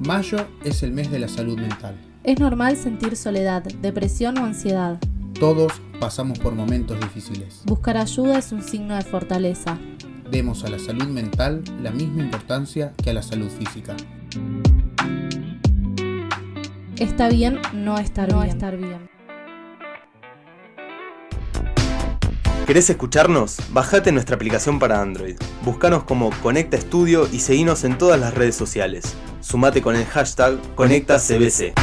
Mayo es el mes de la salud mental. Es normal sentir soledad, depresión o ansiedad. Todos pasamos por momentos difíciles. Buscar ayuda es un signo de fortaleza. Demos a la salud mental la misma importancia que a la salud física. Está bien no estar bien. ¿Querés escucharnos? Bajate nuestra aplicación para Android. Búscanos como Conecta Estudio y seguinos en todas las redes sociales. Sumate con el hashtag ConectaCBC.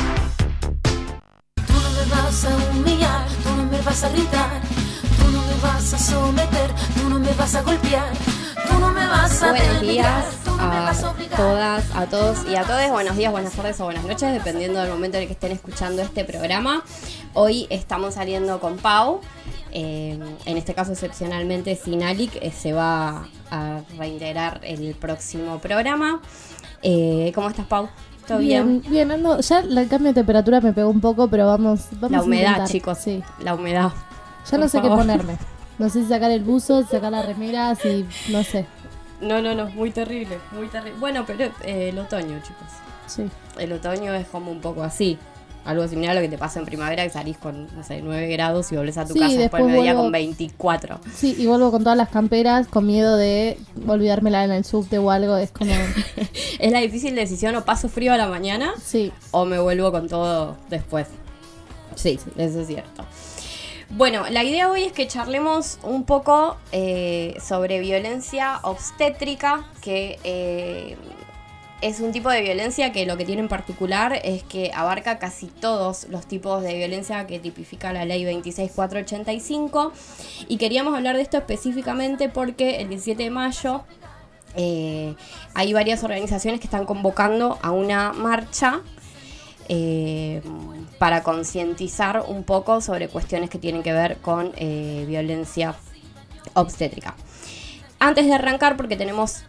Tú no me vas a humillar, tú no me vas a gritar, tú no me vas a someter, tú no me vas a golpear, tú no me vas a Buenos días denigrar, tú no me vas a a obligar. todas, a todos y a todes. Buenos días, buenas tardes o buenas noches, dependiendo del momento en el que estén escuchando este programa. Hoy estamos saliendo con Pau. En este caso, excepcionalmente, Sinalik se va a reintegrar el próximo programa. ¿Cómo estás, Pau? ¿Todo bien? Bien, ando. Ya el cambio de temperatura me pegó un poco, pero vamos La a humedad, intentar. chicos. Sí. La humedad. Ya no Por sé favor. qué ponerme. No sé si sacar el buzo, si sacar la remera, si no sé. No, muy terrible, muy terrible. Bueno, pero el otoño, chicos. Sí. El otoño es como un poco así. Algo similar a lo que te pasa en primavera, que salís con, no sé, 9 grados y volvés a tu Sí, casa después después del mediodía vuelvo- con 24. Sí, y vuelvo con todas las camperas con miedo de olvidármela en el subte o algo. Es como. Es la difícil decisión: o paso frío a la mañana Sí. o me vuelvo con todo después. Sí, eso es cierto. Bueno, la idea hoy es que charlemos un poco sobre violencia obstétrica, que es un tipo de violencia que lo que tiene en particular es que abarca casi todos los tipos de violencia que tipifica la ley 26485, y queríamos hablar de esto específicamente porque el 17 de mayo hay varias organizaciones que están convocando a una marcha para concientizar un poco sobre cuestiones que tienen que ver con violencia obstétrica. Antes de arrancar, porque tenemos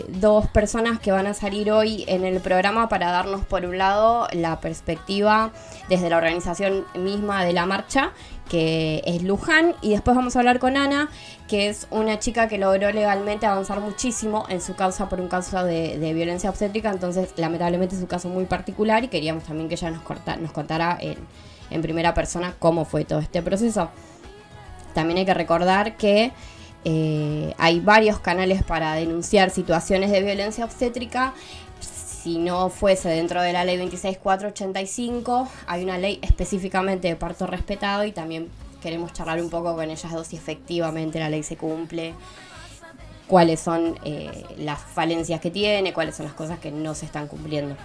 dos personas que van a salir hoy en el programa para darnos, por un lado, la perspectiva desde la organización misma de la marcha, que es Luján, y después vamos a hablar con Ana, que es una chica que logró legalmente avanzar muchísimo en su causa por un caso de violencia obstétrica. Entonces, lamentablemente es un caso muy particular y queríamos también que ella nos contara en primera persona cómo fue todo este proceso. También hay que recordar que hay varios canales para denunciar situaciones de violencia obstétrica. Si no fuese dentro de la ley 26485, hay una ley específicamente de parto respetado, y también queremos charlar un poco con ellas dos si efectivamente la ley se cumple, cuáles son las falencias que tiene, cuáles son las cosas que no se están cumpliendo.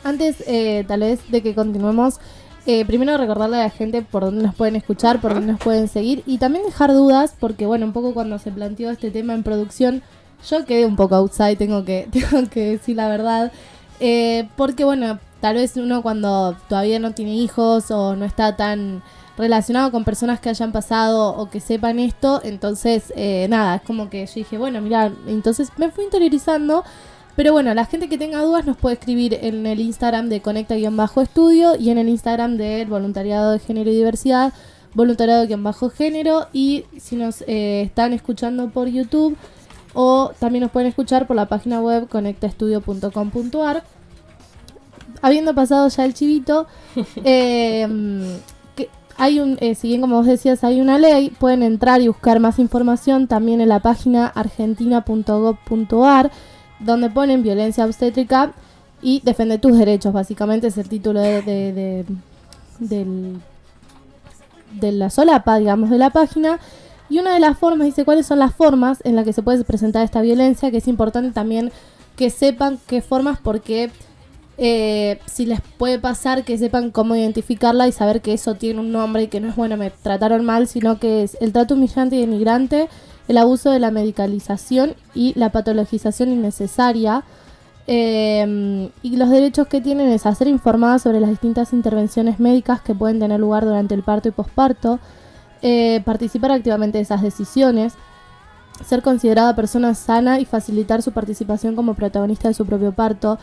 Antes, tal vez, de que continuemos, primero recordarle a la gente por dónde nos pueden escuchar, por dónde nos pueden seguir, y también dejar dudas, porque bueno, un poco cuando se planteó este tema en producción, yo quedé un poco outside, tengo que decir la verdad, porque bueno, tal vez uno cuando todavía no tiene hijos o no está tan relacionado con personas que hayan pasado o que sepan esto, entonces nada, es como que yo dije, bueno, mira, entonces me fui interiorizando. Pero bueno, la gente que tenga dudas nos puede escribir en el Instagram de Conecta-Estudio y en el Instagram del Voluntariado de Género y Diversidad, Voluntariado-Género. Y si nos están escuchando por YouTube, o también nos pueden escuchar por la página web conectaestudio.com.ar. Habiendo pasado ya el chivito, que hay si bien como vos decías hay una ley, pueden entrar y buscar más información también en la página argentina.gov.ar, donde ponen violencia obstétrica y defiende tus derechos, básicamente es el título de la solapa, digamos, de la página. Y una de las formas, dice cuáles son las formas en las que se puede presentar esta violencia, que es importante también que sepan qué formas, porque si les puede pasar, que sepan cómo identificarla y saber que eso tiene un nombre y que no es bueno, me trataron mal, sino que es el trato humillante y denigrante, el abuso de la medicalización y la patologización innecesaria. Y los derechos que tienen es ser informadas sobre las distintas intervenciones médicas que pueden tener lugar durante el parto y posparto, participar activamente de esas decisiones, ser considerada persona sana y facilitar su participación como protagonista de su propio parto,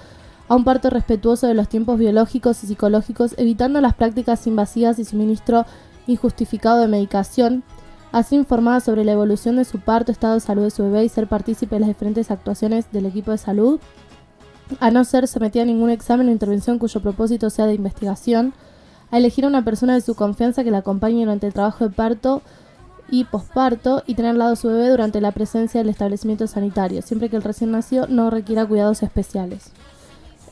a un parto respetuoso de los tiempos biológicos y psicológicos, evitando las prácticas invasivas y suministro injustificado de medicación, a ser informada sobre la evolución de su parto, estado de salud de su bebé y ser partícipe de las diferentes actuaciones del equipo de salud, a no ser sometida a ningún examen o intervención cuyo propósito sea de investigación, a elegir a una persona de su confianza que la acompañe durante el trabajo de parto y posparto y tener al lado a su bebé durante la presencia del establecimiento sanitario, siempre que el recién nacido no requiera cuidados especiales.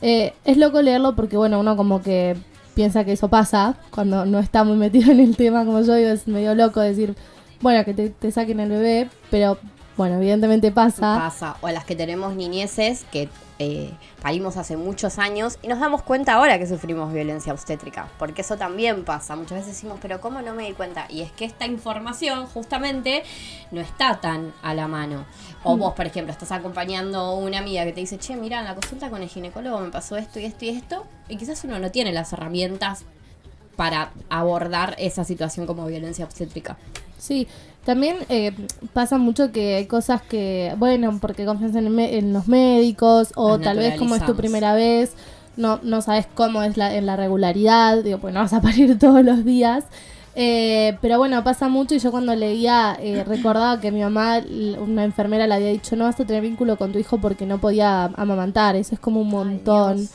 Es loco leerlo porque, bueno, uno como que piensa que eso pasa cuando no está muy metido en el tema, como yo digo, es medio loco decir, bueno, que te saquen el bebé, pero, bueno, evidentemente pasa. O las que tenemos niñeces que parimos hace muchos años y nos damos cuenta ahora que sufrimos violencia obstétrica, porque eso también pasa. Muchas veces decimos, pero ¿cómo no me di cuenta? Y es que esta información justamente no está tan a la mano. O vos, por ejemplo, estás acompañando a una amiga que te dice, che, mira, en la consulta con el ginecólogo me pasó esto y esto y esto, y quizás uno no tiene las herramientas para abordar esa situación como violencia obstétrica. Sí, también pasa mucho que hay cosas que, bueno, porque confías en los médicos o tal vez como es tu primera vez, no sabes cómo es en la regularidad, digo, pues no vas a parir todos los días. Pero bueno, pasa mucho y yo cuando leía recordaba que mi mamá, una enfermera, le había dicho no vas a tener vínculo con tu hijo porque no podía amamantar. Eso es como un montón. Ay,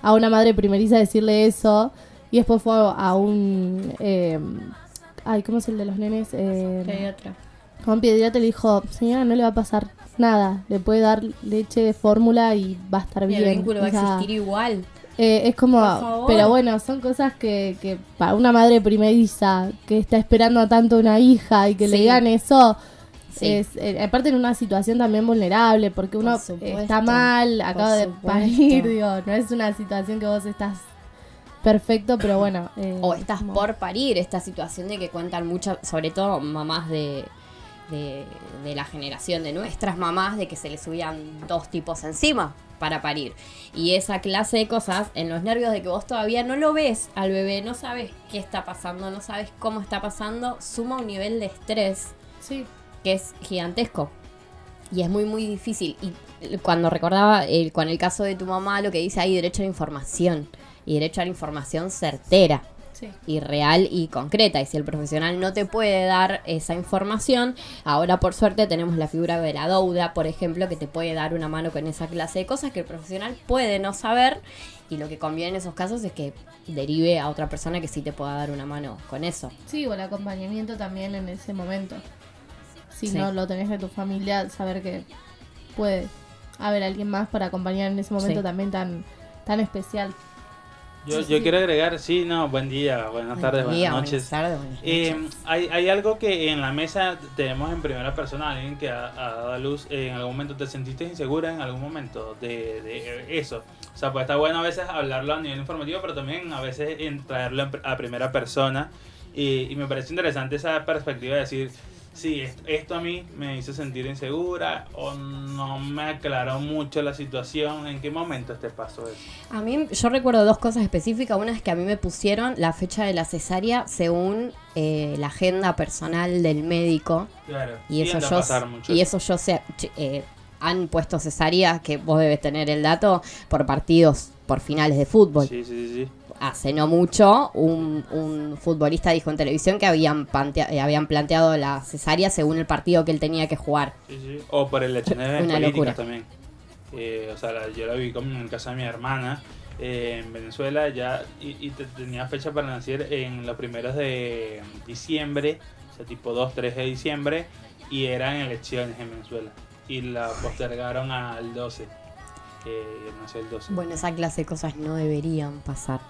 a una madre primeriza decirle eso y después fue a un... ¿cómo es el de los nenes? Pediatra. A un pediatra le dijo, señora, no le va a pasar nada, le puede dar leche de fórmula y va a estar bien. El vínculo va a existir igual. Es como, pero bueno, son cosas que para una madre primeriza que está esperando a tanto una hija y que le digan eso, es aparte en una situación también vulnerable, porque uno está mal, acaba de parir, digo, no es una situación que vos estás perfecto, pero bueno. O estás por parir, esta situación de que cuentan muchas, sobre todo mamás de la generación de nuestras mamás, de que se le subían 2 tipos encima para parir. Y esa clase de cosas, en los nervios de que vos todavía no lo ves al bebé, no sabes qué está pasando, no sabes cómo está pasando, suma un nivel de estrés que es gigantesco. Y es muy, muy difícil. Y cuando recordaba con el caso de tu mamá, lo que dice ahí, derecho a la información. Y derecho a la información certera. Y real y concreta. Y si el profesional no te puede dar esa información, ahora por suerte tenemos la figura de la douda, por ejemplo, que te puede dar una mano con esa clase de cosas que el profesional puede no saber, y lo que conviene en esos casos es que derive a otra persona que sí te pueda dar una mano con eso. Sí, o el acompañamiento también en ese momento. Si no lo tenés de tu familia, saber que puede haber alguien más para acompañar en ese momento también tan especial. Yo quiero agregar, buen día, buenas tardes, buenas noches. Hay algo que en la mesa tenemos en primera persona, alguien que ha dado a luz. En algún momento te sentiste insegura, en algún momento de eso. O sea, pues está bueno a veces hablarlo a nivel informativo, pero también a veces traerlo a primera persona. Y me parece interesante esa perspectiva de decir, sí, esto a mí me hizo sentir insegura o no me aclaró mucho la situación. ¿En qué momento te pasó eso? A mí, yo recuerdo 2 cosas específicas. Una es que a mí me pusieron la fecha de la cesárea según la agenda personal del médico. Claro, y eso yo sé, han puesto cesárea, que vos debes tener el dato, por partidos, por finales de fútbol. Sí. Hace no mucho, un futbolista dijo en televisión que habían planteado la cesárea según el partido que él tenía que jugar. Sí. O por elecciones políticas también. Yo la vi como en casa de mi hermana, en Venezuela, ya y tenía fecha para nacer en los primeros de diciembre, o sea, tipo 2-3 de diciembre, y eran elecciones en Venezuela. Y la postergaron al 12. Nació el 12. Bueno, esa clase de cosas no deberían pasar.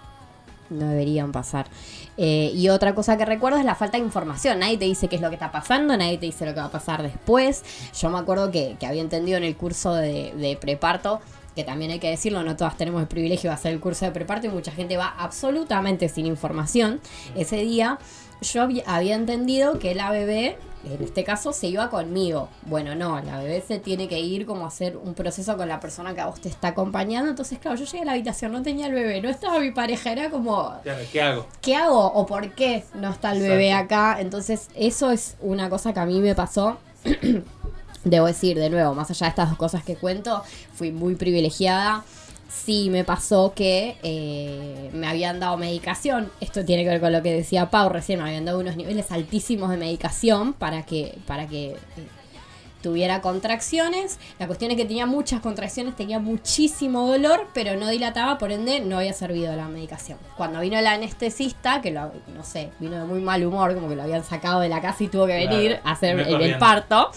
Y otra cosa que recuerdo es la falta de información. Nadie te dice qué es lo que está pasando, nadie te dice lo que va a pasar después. Yo me acuerdo que había entendido en el curso de preparto, que también hay que decirlo, no todas tenemos el privilegio de hacer el curso de preparto y mucha gente va absolutamente sin información. Ese día yo había entendido que la bebé, en este caso, se iba conmigo. Bueno, no, la bebé se tiene que ir como a hacer un proceso con la persona que a vos te está acompañando. Entonces, claro, yo llegué a la habitación, no tenía el bebé, no estaba mi pareja, era como... ¿Qué hago? ¿Qué hago? ¿O por qué no está el bebé acá? Entonces, eso es una cosa que a mí me pasó. Debo decir, de nuevo, más allá de estas 2 cosas que cuento, fui muy privilegiada. Sí me pasó que me habían dado medicación. Esto tiene que ver con lo que decía Pau recién. Me habían dado unos niveles altísimos de medicación para que tuviera contracciones. La cuestión es que tenía muchas contracciones, tenía muchísimo dolor, pero no dilataba, por ende no había servido la medicación. Cuando vino el anestesista, que no sé, vino de muy mal humor, como que lo habían sacado de la casa y tuvo que venir a hacer el parto.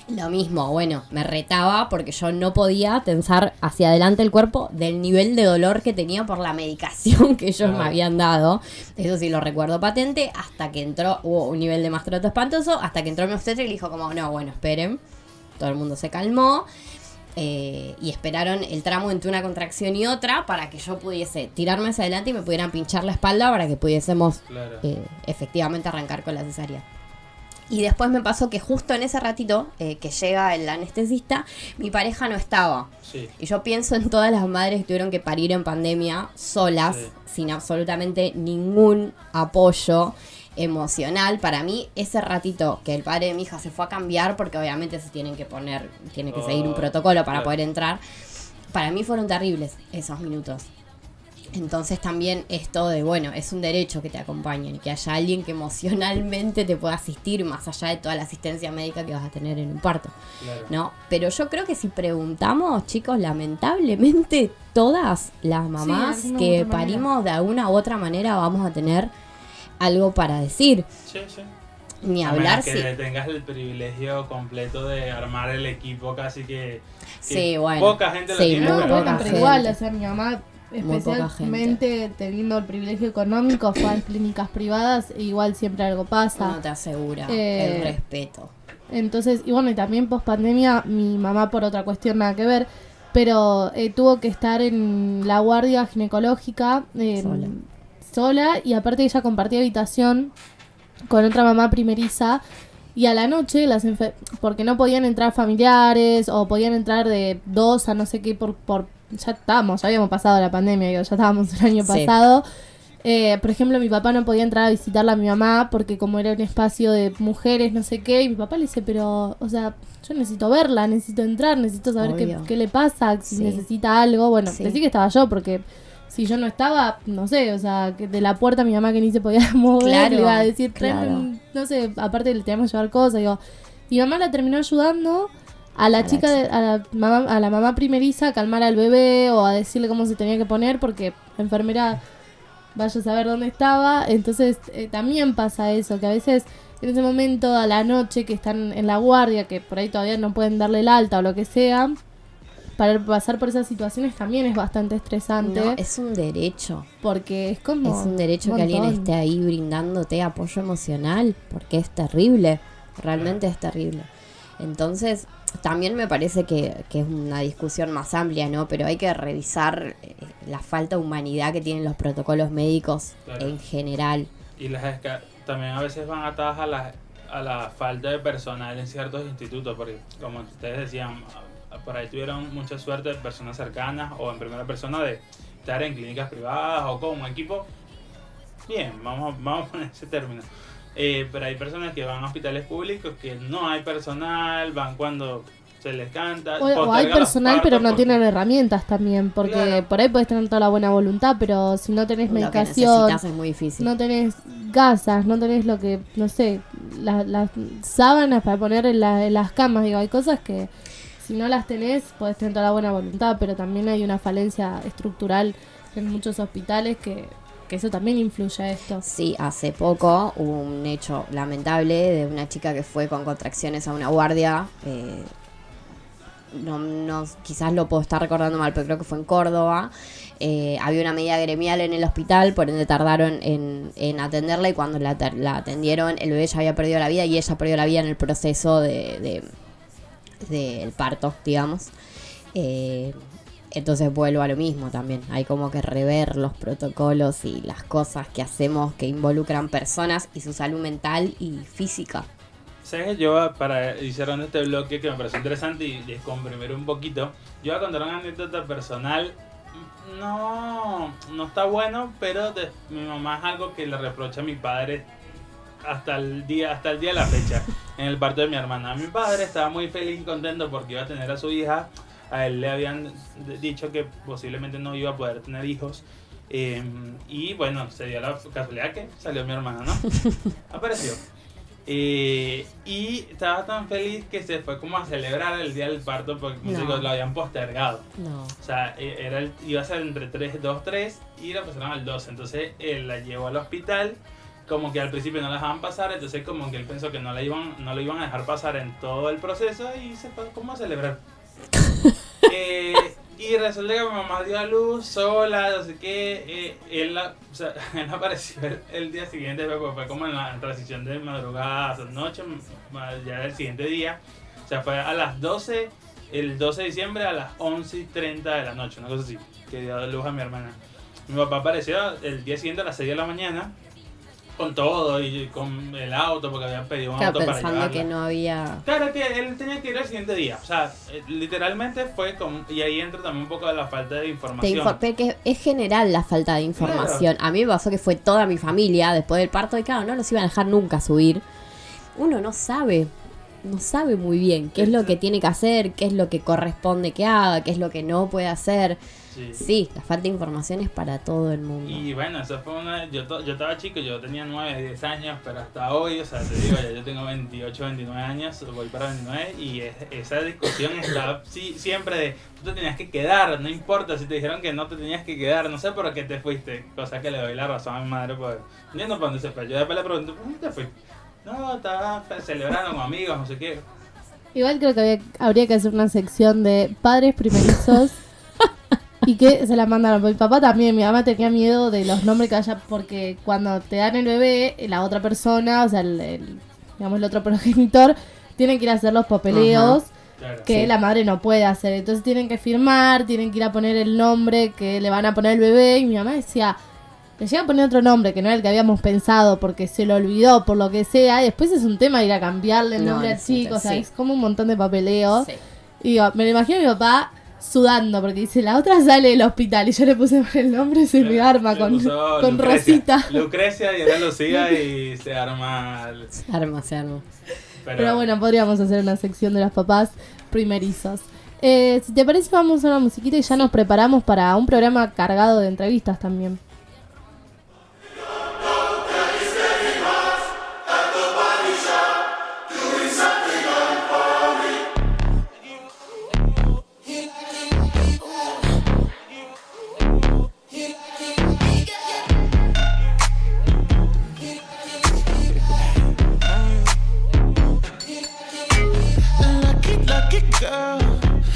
Lo mismo, bueno, me retaba porque yo no podía tensar hacia adelante el cuerpo del nivel de dolor que tenía por la medicación que ellos me habían dado. Eso sí lo recuerdo patente, hasta que entró, hubo un nivel de maltrato espantoso, hasta que entró mi obstetra y le dijo como, no, bueno, esperen. Todo el mundo se calmó y esperaron el tramo entre una contracción y otra para que yo pudiese tirarme hacia adelante y me pudieran pinchar la espalda para que pudiésemos efectivamente arrancar con la cesárea. Y después me pasó que justo en ese ratito que llega el anestesista, mi pareja no estaba. Sí. Y yo pienso en todas las madres que tuvieron que parir en pandemia solas, sin absolutamente ningún apoyo emocional. Para mí, ese ratito que el padre de mi hija se fue a cambiar, porque obviamente se tiene que seguir un protocolo para poder entrar, para mí fueron terribles esos minutos. Entonces también esto de, bueno, es un derecho que te acompañen y que haya alguien que emocionalmente te pueda asistir más allá de toda la asistencia médica que vas a tener en un parto, ¿no? Pero yo creo que si preguntamos, chicos, lamentablemente todas las mamás que parimos de alguna u otra manera vamos a tener algo para decir. Sí. Ni hablar que tengas el privilegio completo de armar el equipo casi que bueno, poca gente lo tiene. Muy poca gente. Igual, o sea, mi mamá especialmente teniendo el privilegio económico fue a clínicas privadas e igual siempre algo pasa. No te asegura el respeto. Entonces, y bueno, y también post pandemia mi mamá por otra cuestión nada que ver, pero tuvo que estar en la guardia ginecológica sola, y aparte ella compartía habitación con otra mamá primeriza. Y a la noche, porque no podían entrar familiares o podían entrar de 2 a no sé qué por ya habíamos pasado la pandemia, ya estábamos el año pasado. Por ejemplo, mi papá no podía entrar a visitarla a mi mamá porque como era un espacio de mujeres, no sé qué, y mi papá le dice, pero, o sea, yo necesito verla, necesito entrar, necesito saber qué le pasa, si necesita algo. Bueno, decí que estaba yo, porque si yo no estaba, no sé, o sea, que de la puerta a mi mamá que ni se podía mover, le iba a decir, no sé, aparte le teníamos que llevar cosas, digo. Mi mamá la terminó ayudando a la chica, a la mamá primeriza a calmar al bebé o a decirle cómo se tenía que poner, porque la enfermera vaya a saber dónde estaba. Entonces también pasa eso, que a veces en ese momento a la noche que están en la guardia, que por ahí todavía no pueden darle el alta o lo que sea, para pasar por esas situaciones también es bastante estresante. No, es un derecho. Porque es como es un derecho que alguien esté ahí brindándote apoyo emocional, porque es terrible, realmente es terrible. Entonces también me parece que es una discusión más amplia, ¿no? Pero hay que revisar la falta de humanidad que tienen los protocolos médicos en general. Y también a veces van atadas a la falta de personal en ciertos institutos, porque como ustedes decían, por ahí tuvieron mucha suerte de personas cercanas o en primera persona de estar en clínicas privadas o con un equipo bien, vamos a poner ese término. Pero hay personas que van a hospitales públicos que no hay personal, van cuando se les canta. O hay personal pero no tienen herramientas también, porque por ahí puedes tener toda la buena voluntad, pero si no tenés medicación, es muy difícil. No tenés gasas, no tenés lo que, no sé, las sábanas para poner en las camas, digo, hay cosas que si no las tenés, podés tener toda la buena voluntad, pero también hay una falencia estructural en muchos hospitales que eso también influye a esto. Sí, hace poco hubo un hecho lamentable de una chica que fue con contracciones a una guardia. No, quizás lo puedo estar recordando mal, pero creo que fue en Córdoba. Había una medida gremial en el hospital, por ende tardaron en atenderla, y cuando la atendieron el bebé ya había perdido la vida y ella perdió la vida en el proceso del parto, digamos. Entonces vuelvo a lo mismo también. Hay como que rever los protocolos y las cosas que hacemos que involucran personas y su salud mental y física. ¿Sabes? Yo, para ir cerrando este bloque que me pareció interesante y descomprimir un poquito, yo voy a contar una anécdota personal. No está bueno, pero mi mamá es algo que le reprocha a mi padre hasta el día de la fecha, en el parto de mi hermana. Mi padre estaba muy feliz y contento porque iba a tener a su hija. A él le habían dicho que posiblemente no iba a poder tener hijos. Y bueno, se dio la casualidad que salió mi hermana, ¿no? Apareció. Y estaba tan feliz que se fue como a celebrar el día del parto porque lo habían postergado. No. O sea, iba a ser entre 2, 3 y la pasaron al 12. Entonces él la llevó al hospital, como que al principio no la dejaban pasar, entonces como que él pensó que no lo iban a dejar pasar en todo el proceso y se fue como a celebrar. Y resulta que mi mamá dio a luz sola, no sé qué. Él apareció el día siguiente, fue como en la transición de madrugada a noche, ya el siguiente día. O sea, fue a las 12, el 12 de diciembre a las 11:30 de la noche, una cosa así, que dio a luz a mi hermana. Mi papá apareció el día siguiente a las 6 de la mañana, con todo y con el auto, porque habían pedido un auto para llevarla. Pensando que no había... Claro, que él tenía que ir al siguiente día. O sea, literalmente fue como... Y ahí entra también un poco de la falta de información. Porque es general la falta de información. Claro. A mí me pasó que fue toda mi familia después del parto y claro, no los iban a dejar nunca subir. Uno no sabe muy bien qué es lo que tiene que hacer, qué es lo que corresponde que haga, qué es lo que no puede hacer. Sí, la falta de información es para todo el mundo. Y bueno, eso fue yo estaba chico, yo tenía 9, 10 años, pero hasta hoy, o sea, te digo, ya yo tengo 28, 29 años, voy para 29, y esa discusión está siempre de, tú te tenías que quedar, no importa si te dijeron que no te tenías que quedar, no sé por qué te fuiste, cosa que le doy la razón a mi madre, pues, yo no sé por dónde se fue, yo después le pregunto, ¿por qué te fuiste? No, estaba celebrando con amigos, no sé qué. Igual creo que habría que hacer una sección de padres primerizos. Y que se la mandaron. Mi papá también, mi mamá tenía miedo de los nombres que haya, porque cuando te dan el bebé, la otra persona, o sea, el otro progenitor, tienen que ir a hacer los papeleos. Claro, que la madre no puede hacer. Entonces tienen que firmar, tienen que ir a poner el nombre que le van a poner al bebé. Y mi mamá decía, le llega a poner otro nombre que no era el que habíamos pensado porque se lo olvidó, por lo que sea. Y después es un tema ir a cambiarle el nombre al chico. O sea, es como un montón de papeleos. Sí. Y digo, me lo imagino a mi papá sudando porque dice, la otra sale del hospital y yo le puse el nombre y se me arma con Rosita. Lucrecia y era Lucía y se arma. Se arma. Pero bueno, podríamos hacer una sección de los papás primerizos. Si te parece, vamos a una musiquita y ya nos preparamos para un programa cargado de entrevistas también.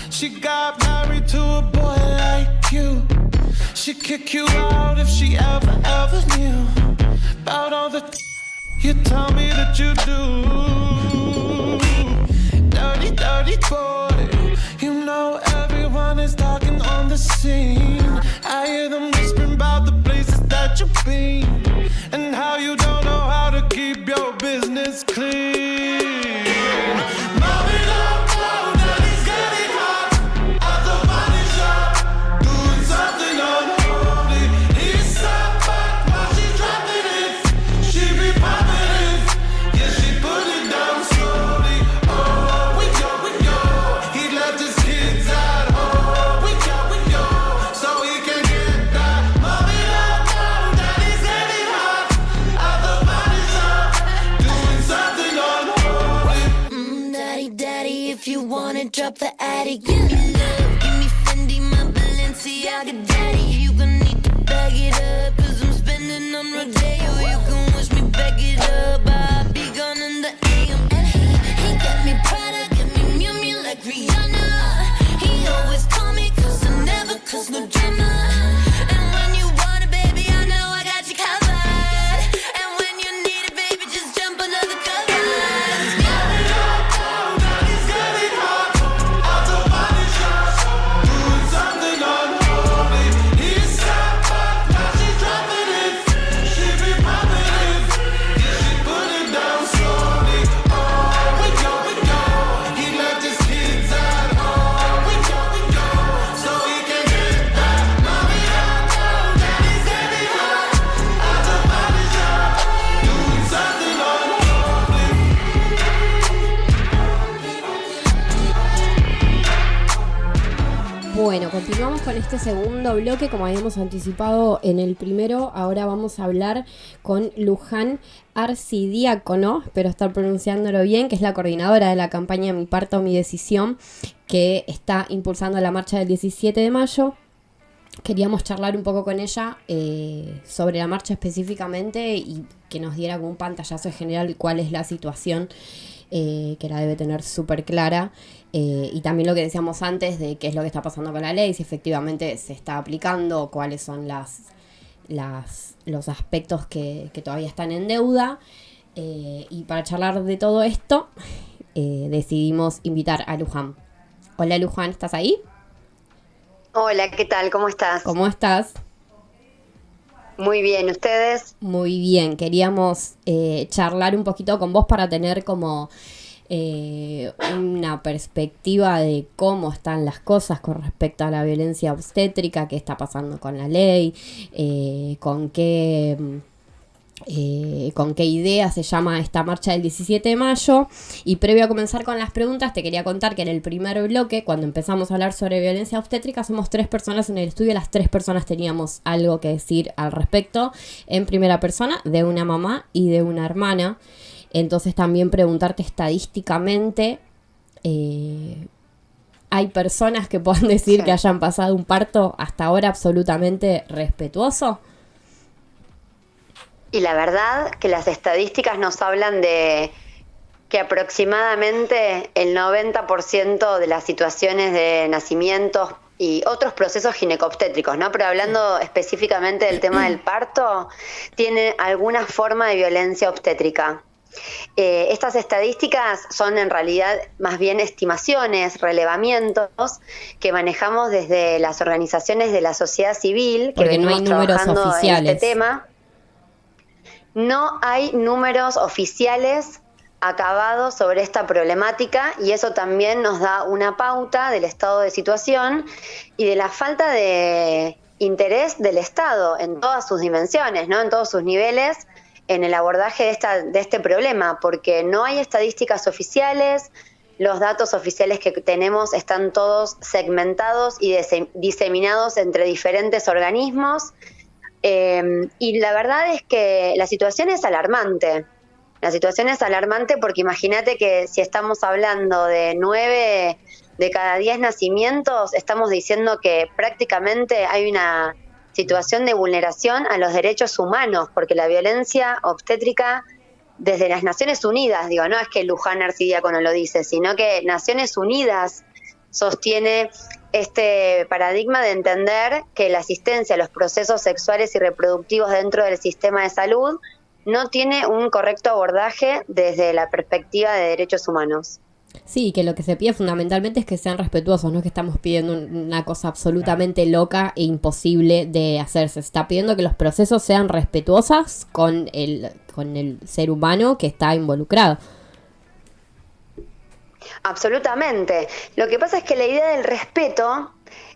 She got married to a boy like you. She'd kick you out if she ever knew about all the you tell me that you do. Dirty, dirty boy. You know everyone is talking on the scene. I hear them whispering about the places that you've been and how you don't know how to keep your business clean. Drop the attic, give me love, give me Fendi, my Balenciaga daddy. You gon' need to bag it up, cause I'm spending on Rodeo. You can wish me back it up, I'll be gone in the AM. And he got me Prada, got me Miu Miu like Rihanna. He always call me cause I never cause no drama. And when you want it, baby, I know I got you covered. And when you need it, baby, just jump under the covers. She's Bueno, continuamos con este segundo bloque, como habíamos anticipado en el primero. Ahora vamos a hablar con Luján Arcidiácono, espero estar pronunciándolo bien, que es la coordinadora de la campaña Mi Parto, Mi Decisión, que está impulsando la marcha del 17 de mayo. Queríamos charlar un poco con ella sobre la marcha específicamente y que nos diera como un pantallazo general cuál es la situación, que la debe tener súper clara. Y también lo que decíamos antes de qué es lo que está pasando con la ley, si efectivamente se está aplicando, cuáles son los aspectos que todavía están en deuda. Y para charlar de todo esto, decidimos invitar a Luján. Hola Luján, ¿estás ahí? Hola, ¿qué tal? ¿Cómo estás? ¿Cómo estás? Muy bien, ¿ustedes? Muy bien, queríamos charlar un poquito con vos para tener como una perspectiva de cómo están las cosas con respecto a la violencia obstétrica, qué está pasando con la ley, con qué idea se llama esta marcha del 17 de mayo. Y previo a comenzar con las preguntas, te quería contar que en el primer bloque, cuando empezamos a hablar sobre violencia obstétrica, somos 3 personas en el estudio. Las 3 personas teníamos algo que decir al respecto en primera persona, de una mamá y de una hermana. Entonces también preguntarte estadísticamente, ¿hay personas que puedan decir que hayan pasado un parto hasta ahora absolutamente respetuoso? Y la verdad que las estadísticas nos hablan de que aproximadamente el 90% de las situaciones de nacimientos y otros procesos ginecobstétricos, ¿no? Pero hablando específicamente del tema del parto, tiene alguna forma de violencia obstétrica. Estas estadísticas son en realidad más bien estimaciones, relevamientos que manejamos desde las organizaciones de la sociedad civil, que venimos trabajando en este tema. No hay números oficiales acabados sobre esta problemática y eso también nos da una pauta del estado de situación y de la falta de interés del Estado en todas sus dimensiones, ¿no? En todos sus niveles, en el abordaje de este problema, porque no hay estadísticas oficiales, los datos oficiales que tenemos están todos segmentados y diseminados entre diferentes organismos, y la verdad es que la situación es alarmante. La situación es alarmante porque imagínate que si estamos hablando de 9 de cada 10 nacimientos, estamos diciendo que prácticamente hay una situación de vulneración a los derechos humanos, porque la violencia obstétrica desde las Naciones Unidas, digo, no es que Luján Arcidiácono lo dice, sino que Naciones Unidas sostiene este paradigma de entender que la asistencia a los procesos sexuales y reproductivos dentro del sistema de salud no tiene un correcto abordaje desde la perspectiva de derechos humanos. Sí, que lo que se pide fundamentalmente es que sean respetuosos, no es que estamos pidiendo una cosa absolutamente loca e imposible de hacerse. Se está pidiendo que los procesos sean respetuosos con el ser humano que está involucrado. Absolutamente. Lo que pasa es que la idea del respeto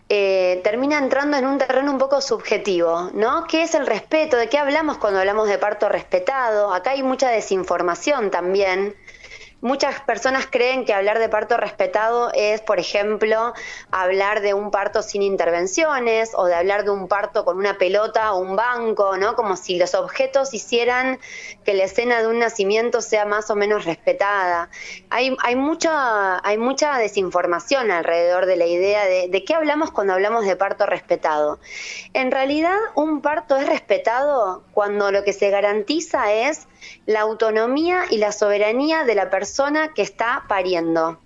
termina entrando en un terreno un poco subjetivo, ¿no? ¿Qué es el respeto? ¿De qué hablamos cuando hablamos de parto respetado? Acá hay mucha desinformación también. Muchas personas creen que hablar de parto respetado es, por ejemplo, hablar de un parto sin intervenciones o de hablar de un parto con una pelota o un banco, ¿no? Como si los objetos hicieran que la escena de un nacimiento sea más o menos respetada. Hay mucha desinformación alrededor de la idea de qué hablamos cuando hablamos de parto respetado. En realidad, un parto es respetado cuando lo que se garantiza es la autonomía y la soberanía de la persona que está pariendo.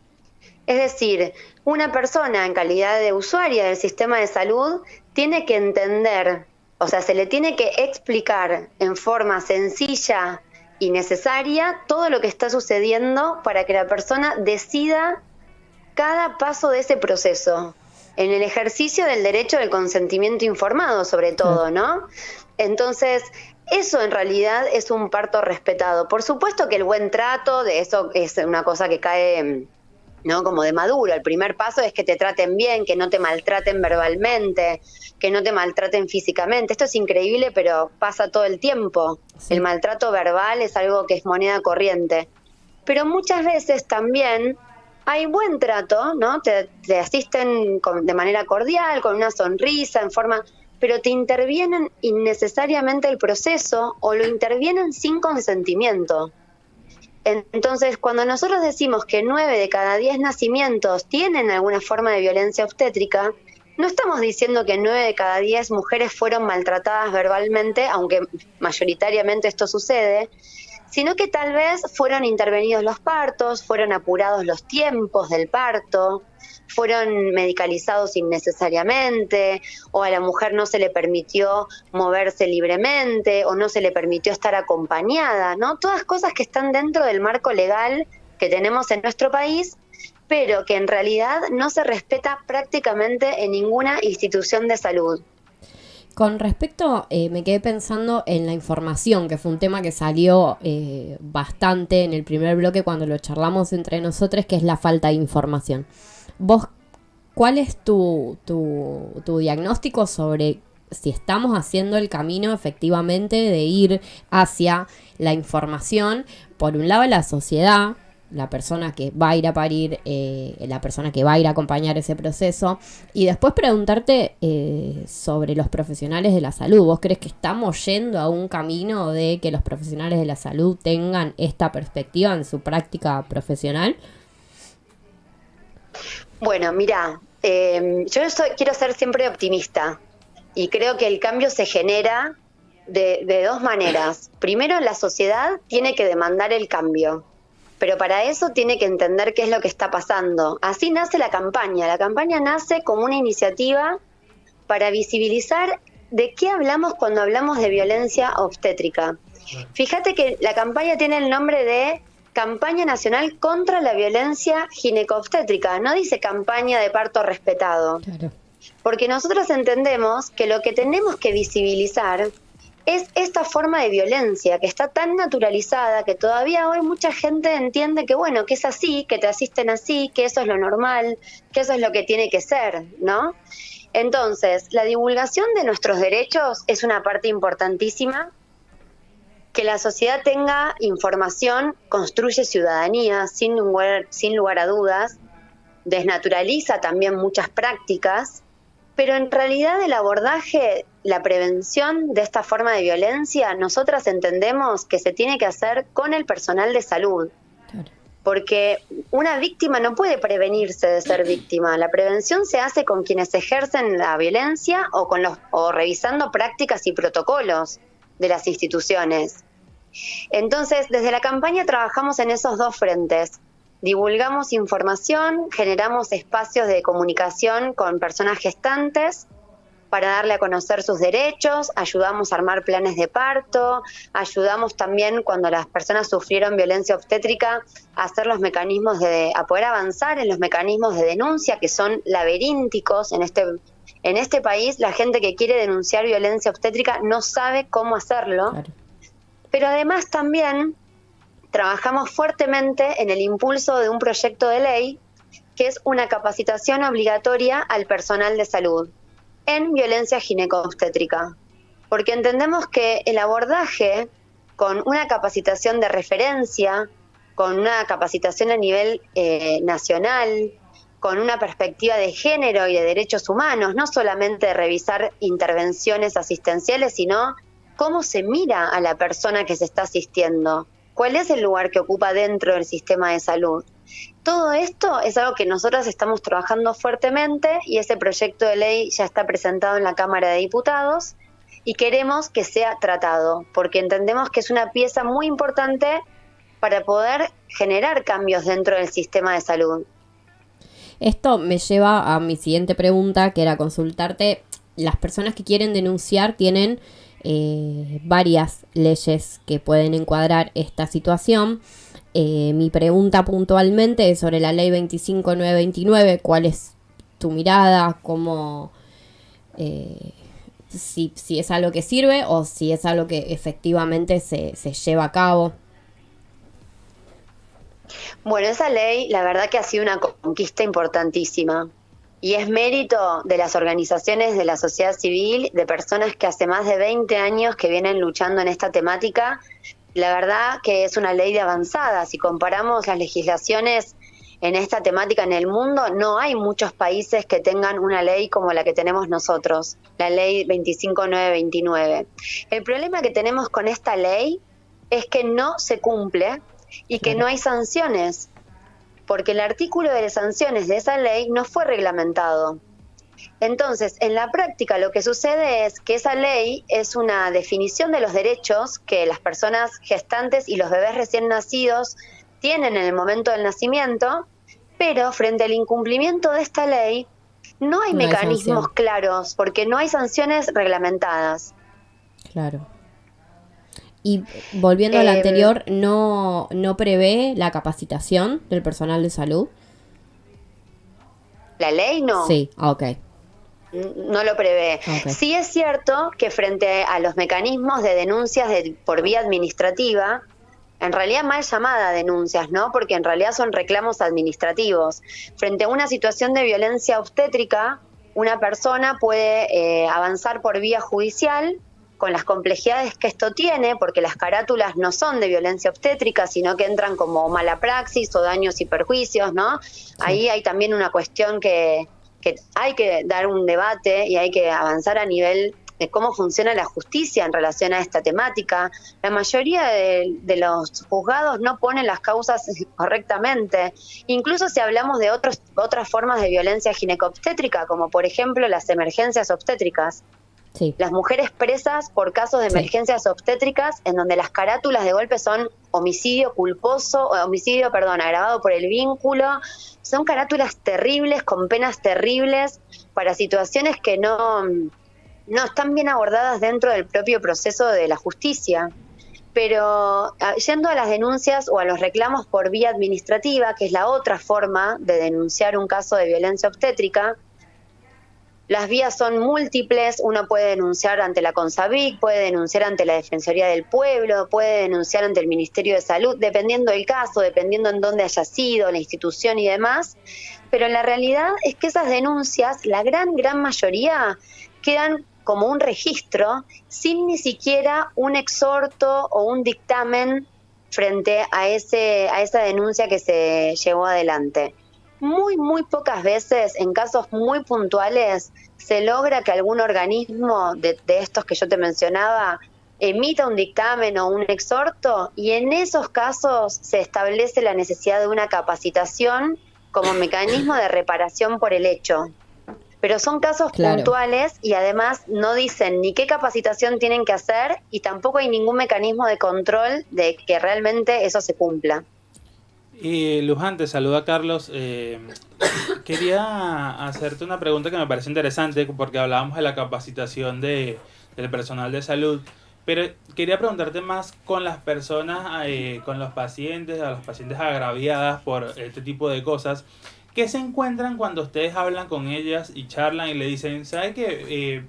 Es decir, una persona en calidad de usuaria del sistema de salud tiene que entender, o sea, se le tiene que explicar en forma sencilla y necesaria todo lo que está sucediendo para que la persona decida cada paso de ese proceso, en el ejercicio del derecho del consentimiento informado, sobre todo, ¿no? Entonces, eso en realidad es un parto respetado. Por supuesto que el buen trato, de eso es una cosa que cae, ¿no? Como de maduro. El primer paso es que te traten bien, que no te maltraten verbalmente, que no te maltraten físicamente. Esto es increíble, pero pasa todo el tiempo. Sí. El maltrato verbal es algo que es moneda corriente. Pero muchas veces también hay buen trato, ¿no? Te asisten de manera cordial, con una sonrisa, pero te intervienen innecesariamente el proceso o lo intervienen sin consentimiento. Entonces, cuando nosotros decimos que 9 de cada 10 nacimientos tienen alguna forma de violencia obstétrica, no estamos diciendo que 9 de cada 10 mujeres fueron maltratadas verbalmente, aunque mayoritariamente esto sucede, sino que tal vez fueron intervenidos los partos, fueron apurados los tiempos del parto, fueron medicalizados innecesariamente, o a la mujer no se le permitió moverse libremente, o no se le permitió estar acompañada, ¿no? Todas cosas que están dentro del marco legal que tenemos en nuestro país, pero que en realidad no se respeta prácticamente en ninguna institución de salud. Con respecto, me quedé pensando en la información, que fue un tema que salió bastante en el primer bloque cuando lo charlamos entre nosotros, que es la falta de información. Vos, ¿cuál es tu diagnóstico sobre si estamos haciendo el camino efectivamente de ir hacia la información? Por un lado, la sociedad, la persona que va a ir a parir, la persona que va a ir a acompañar ese proceso, y después preguntarte sobre los profesionales de la salud. ¿Vos crees que estamos yendo a un camino de que los profesionales de la salud tengan esta perspectiva en su práctica profesional? Bueno, mira, quiero ser siempre optimista y creo que el cambio se genera de dos maneras. Primero, la sociedad tiene que demandar el cambio, pero para eso tiene que entender qué es lo que está pasando. Así nace la campaña. La campaña nace como una iniciativa para visibilizar de qué hablamos cuando hablamos de violencia obstétrica. Fíjate que la campaña tiene el nombre de Campaña Nacional contra la Violencia Ginecobstétrica, no dice campaña de parto respetado. Claro. Porque nosotros entendemos que lo que tenemos que visibilizar es esta forma de violencia que está tan naturalizada que todavía hoy mucha gente entiende que bueno, que es así, que te asisten así, que eso es lo normal, que eso es lo que tiene que ser, ¿no? Entonces, la divulgación de nuestros derechos es una parte importantísima. Que la sociedad tenga información construye ciudadanía, sin lugar a dudas, desnaturaliza también muchas prácticas, pero en realidad el abordaje, la prevención de esta forma de violencia, nosotras entendemos que se tiene que hacer con el personal de salud. Claro. Porque una víctima no puede prevenirse de ser víctima. La prevención se hace con quienes ejercen la violencia o revisando prácticas y protocolos de las instituciones. Entonces, desde la campaña trabajamos en esos dos frentes. Divulgamos información, generamos espacios de comunicación con personas gestantes para darle a conocer sus derechos, ayudamos a armar planes de parto, ayudamos también cuando las personas sufrieron violencia obstétrica a hacer los mecanismos a poder avanzar en los mecanismos de denuncia que son laberínticos. En este país la gente que quiere denunciar violencia obstétrica no sabe cómo hacerlo. Claro. Pero además también trabajamos fuertemente en el impulso de un proyecto de ley que es una capacitación obligatoria al personal de salud en violencia ginecobstétrica. Porque entendemos que el abordaje con una capacitación de referencia, con una capacitación a nivel nacional, con una perspectiva de género y de derechos humanos, no solamente de revisar intervenciones asistenciales, sino cómo se mira a la persona que se está asistiendo, cuál es el lugar que ocupa dentro del sistema de salud. Todo esto es algo que nosotros estamos trabajando fuertemente y ese proyecto de ley ya está presentado en la Cámara de Diputados y queremos que sea tratado, porque entendemos que es una pieza muy importante para poder generar cambios dentro del sistema de salud. Esto me lleva a mi siguiente pregunta, que era consultarte, las personas que quieren denunciar tienen varias leyes que pueden encuadrar esta situación. Mi pregunta puntualmente es sobre la ley 25929. ¿Cuál es tu mirada? ¿Cómo, si es algo que sirve o si es algo que efectivamente se lleva a cabo? Bueno, esa ley la verdad que ha sido una conquista importantísima. Y es mérito de las organizaciones de la sociedad civil, de personas que hace más de 20 años que vienen luchando en esta temática. La verdad que es una ley de avanzada. Si comparamos las legislaciones en esta temática en el mundo, no hay muchos países que tengan una ley como la que tenemos nosotros, la ley 25929. El problema que tenemos con esta ley es que no se cumple y que no hay sanciones, porque el artículo de sanciones de esa ley no fue reglamentado. Entonces, en la práctica lo que sucede es que esa ley es una definición de los derechos que las personas gestantes y los bebés recién nacidos tienen en el momento del nacimiento, pero frente al incumplimiento de esta ley no hay mecanismos claros, porque no hay sanciones reglamentadas. Claro. Y volviendo a lo anterior, ¿no prevé la capacitación del personal de salud? ¿La ley no? Sí, ok. No lo prevé. Okay. Sí es cierto que frente a los mecanismos de denuncias por vía administrativa, en realidad mal llamada denuncias, ¿no? Porque en realidad son reclamos administrativos. Frente a una situación de violencia obstétrica, una persona puede avanzar por vía judicial con las complejidades que esto tiene, porque las carátulas no son de violencia obstétrica, sino que entran como mala praxis o daños y perjuicios, ¿no? Sí. Ahí hay también una cuestión que hay que dar un debate y hay que avanzar a nivel de cómo funciona la justicia en relación a esta temática. La mayoría de los juzgados no ponen las causas correctamente. Incluso si hablamos de otras formas de violencia ginecobstétrica, como por ejemplo las emergencias obstétricas. Sí. Las mujeres presas por casos de emergencias obstétricas en donde las carátulas de golpe son agravado por el vínculo. Son carátulas terribles, con penas terribles, para situaciones que no están bien abordadas dentro del propio proceso de la justicia. Pero yendo a las denuncias o a los reclamos por vía administrativa, que es la otra forma de denunciar un caso de violencia obstétrica, las vías son múltiples. Uno puede denunciar ante la CONSAVIC, puede denunciar ante la Defensoría del Pueblo, puede denunciar ante el Ministerio de Salud, dependiendo del caso, dependiendo en dónde haya sido, la institución y demás. Pero la realidad es que esas denuncias, la gran mayoría, quedan como un registro sin ni siquiera un exhorto o un dictamen frente a esa denuncia que se llevó adelante. Muy pocas veces, en casos muy puntuales, se logra que algún organismo de estos que yo te mencionaba emita un dictamen o un exhorto, y en esos casos se establece la necesidad de una capacitación como mecanismo de reparación por el hecho. Pero son casos puntuales y además no dicen ni qué capacitación tienen que hacer y tampoco hay ningún mecanismo de control de que realmente eso se cumpla. Luján, te saluda Carlos. Quería hacerte una pregunta que me parece interesante porque hablábamos de la capacitación del personal de salud, pero quería preguntarte más con las personas, con los pacientes, a las pacientes agraviadas por este tipo de cosas. ¿Qué se encuentran cuando ustedes hablan con ellas y charlan y le dicen, ¿sabe qué?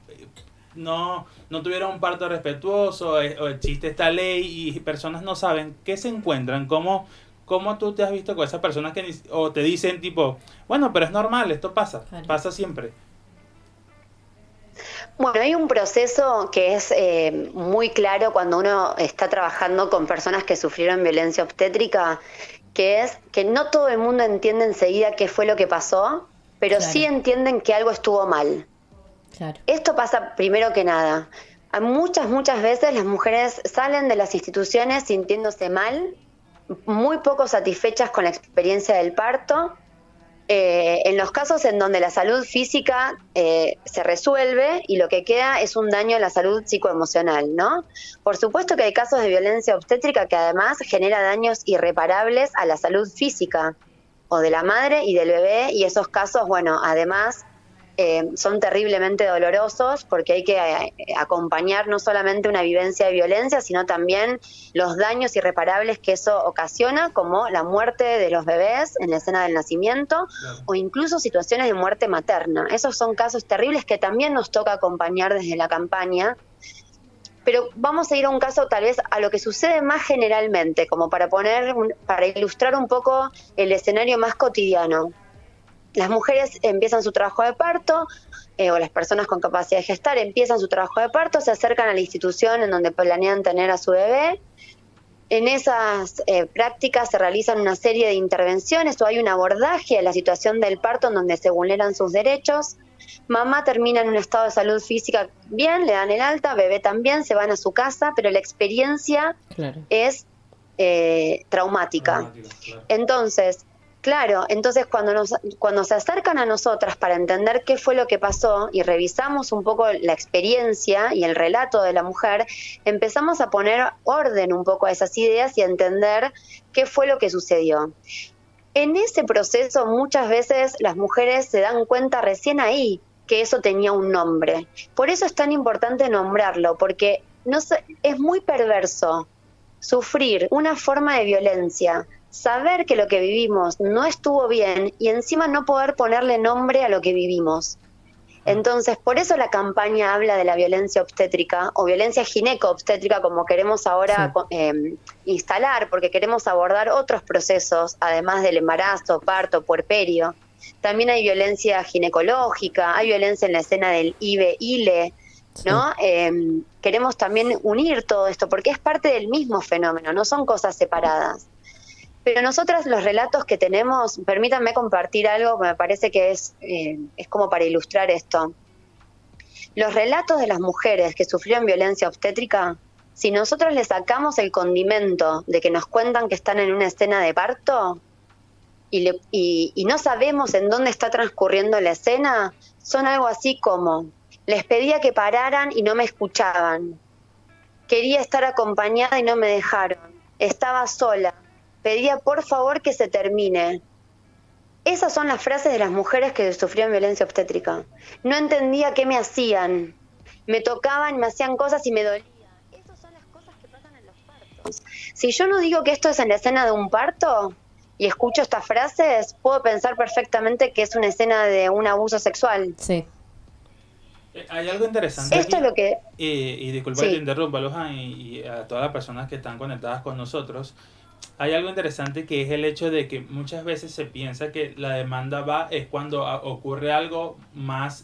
No tuvieron un parto respetuoso, o existe esta ley y personas no saben? ¿Qué se encuentran? ¿Cómo tú te has visto con esas personas o te dicen tipo, bueno, pero es normal, esto pasa siempre? Bueno, hay un proceso que es muy claro cuando uno está trabajando con personas que sufrieron violencia obstétrica, que es que no todo el mundo entiende enseguida qué fue lo que pasó, pero sí entienden que algo estuvo mal. Claro. Esto pasa primero que nada. Muchas veces las mujeres salen de las instituciones sintiéndose mal, muy poco satisfechas con la experiencia del parto. En los casos en donde la salud física se resuelve y lo que queda es un daño a la salud psicoemocional, ¿no? Por supuesto que hay casos de violencia obstétrica que además genera daños irreparables a la salud física o de la madre y del bebé, y esos casos, bueno, además son terriblemente dolorosos porque hay que acompañar no solamente una vivencia de violencia, sino también los daños irreparables que eso ocasiona, como la muerte de los bebés en la escena del nacimiento, o incluso situaciones de muerte materna. Esos son casos terribles que también nos toca acompañar desde la campaña. Pero vamos a ir a un caso tal vez a lo que sucede más generalmente, como para ilustrar un poco el escenario más cotidiano. Las mujeres empiezan su trabajo de parto, o las personas con capacidad de gestar empiezan su trabajo de parto, se acercan a la institución en donde planean tener a su bebé, En esas prácticas se realizan una serie de intervenciones o hay un abordaje a la situación del parto en donde se vulneran sus derechos. Mamá termina en un estado de salud física bien, le dan el alta, bebé también, se van a su casa, pero la experiencia es traumática. Entonces, cuando se acercan a nosotras para entender qué fue lo que pasó y revisamos un poco la experiencia y el relato de la mujer, empezamos a poner orden un poco a esas ideas y a entender qué fue lo que sucedió. En ese proceso muchas veces las mujeres se dan cuenta recién ahí que eso tenía un nombre. Por eso es tan importante nombrarlo, porque es muy perverso sufrir una forma de violencia, saber que lo que vivimos no estuvo bien y encima no poder ponerle nombre a lo que vivimos. Entonces, por eso la campaña habla de la violencia obstétrica o violencia gineco-obstétrica, como queremos ahora instalar, porque queremos abordar otros procesos, además del embarazo, parto, puerperio. También hay violencia ginecológica, hay violencia en la escena del IVE-ILE, ¿no? Queremos también unir todo esto, porque es parte del mismo fenómeno, no son cosas separadas. Pero nosotras los relatos que tenemos, permítanme compartir algo que me parece que es como para ilustrar esto. Los relatos de las mujeres que sufrieron violencia obstétrica, si nosotros le sacamos el condimento de que nos cuentan que están en una escena de parto y no sabemos en dónde está transcurriendo la escena, son algo así como: les pedía que pararan y no me escuchaban, quería estar acompañada y no me dejaron, estaba sola, pedía por favor que se termine. Esas son las frases de las mujeres que sufrieron violencia obstétrica. No entendía qué me hacían. Me tocaban, me hacían cosas y me dolía. Esas son las cosas que pasan en los partos. Si yo no digo que esto es en la escena de un parto y escucho estas frases, puedo pensar perfectamente que es una escena de un abuso sexual. Sí. Hay algo interesante esto aquí, es lo que... y disculpa que te interrumpa, Luján, y a todas las personas que están conectadas con nosotros. Hay algo interesante que es el hecho de que muchas veces se piensa que la demanda es cuando ocurre algo más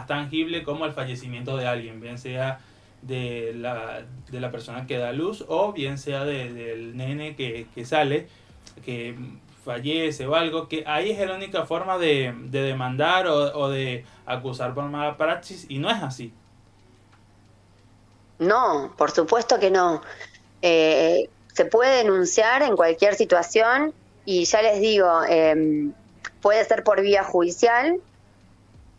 tangible, como el fallecimiento de alguien, bien sea de la persona que da luz o bien sea del nene que sale, que fallece o algo, que ahí es la única forma de demandar o de acusar por mala praxis, y no es así. No, por supuesto que no. Se puede denunciar en cualquier situación y ya les digo, puede ser por vía judicial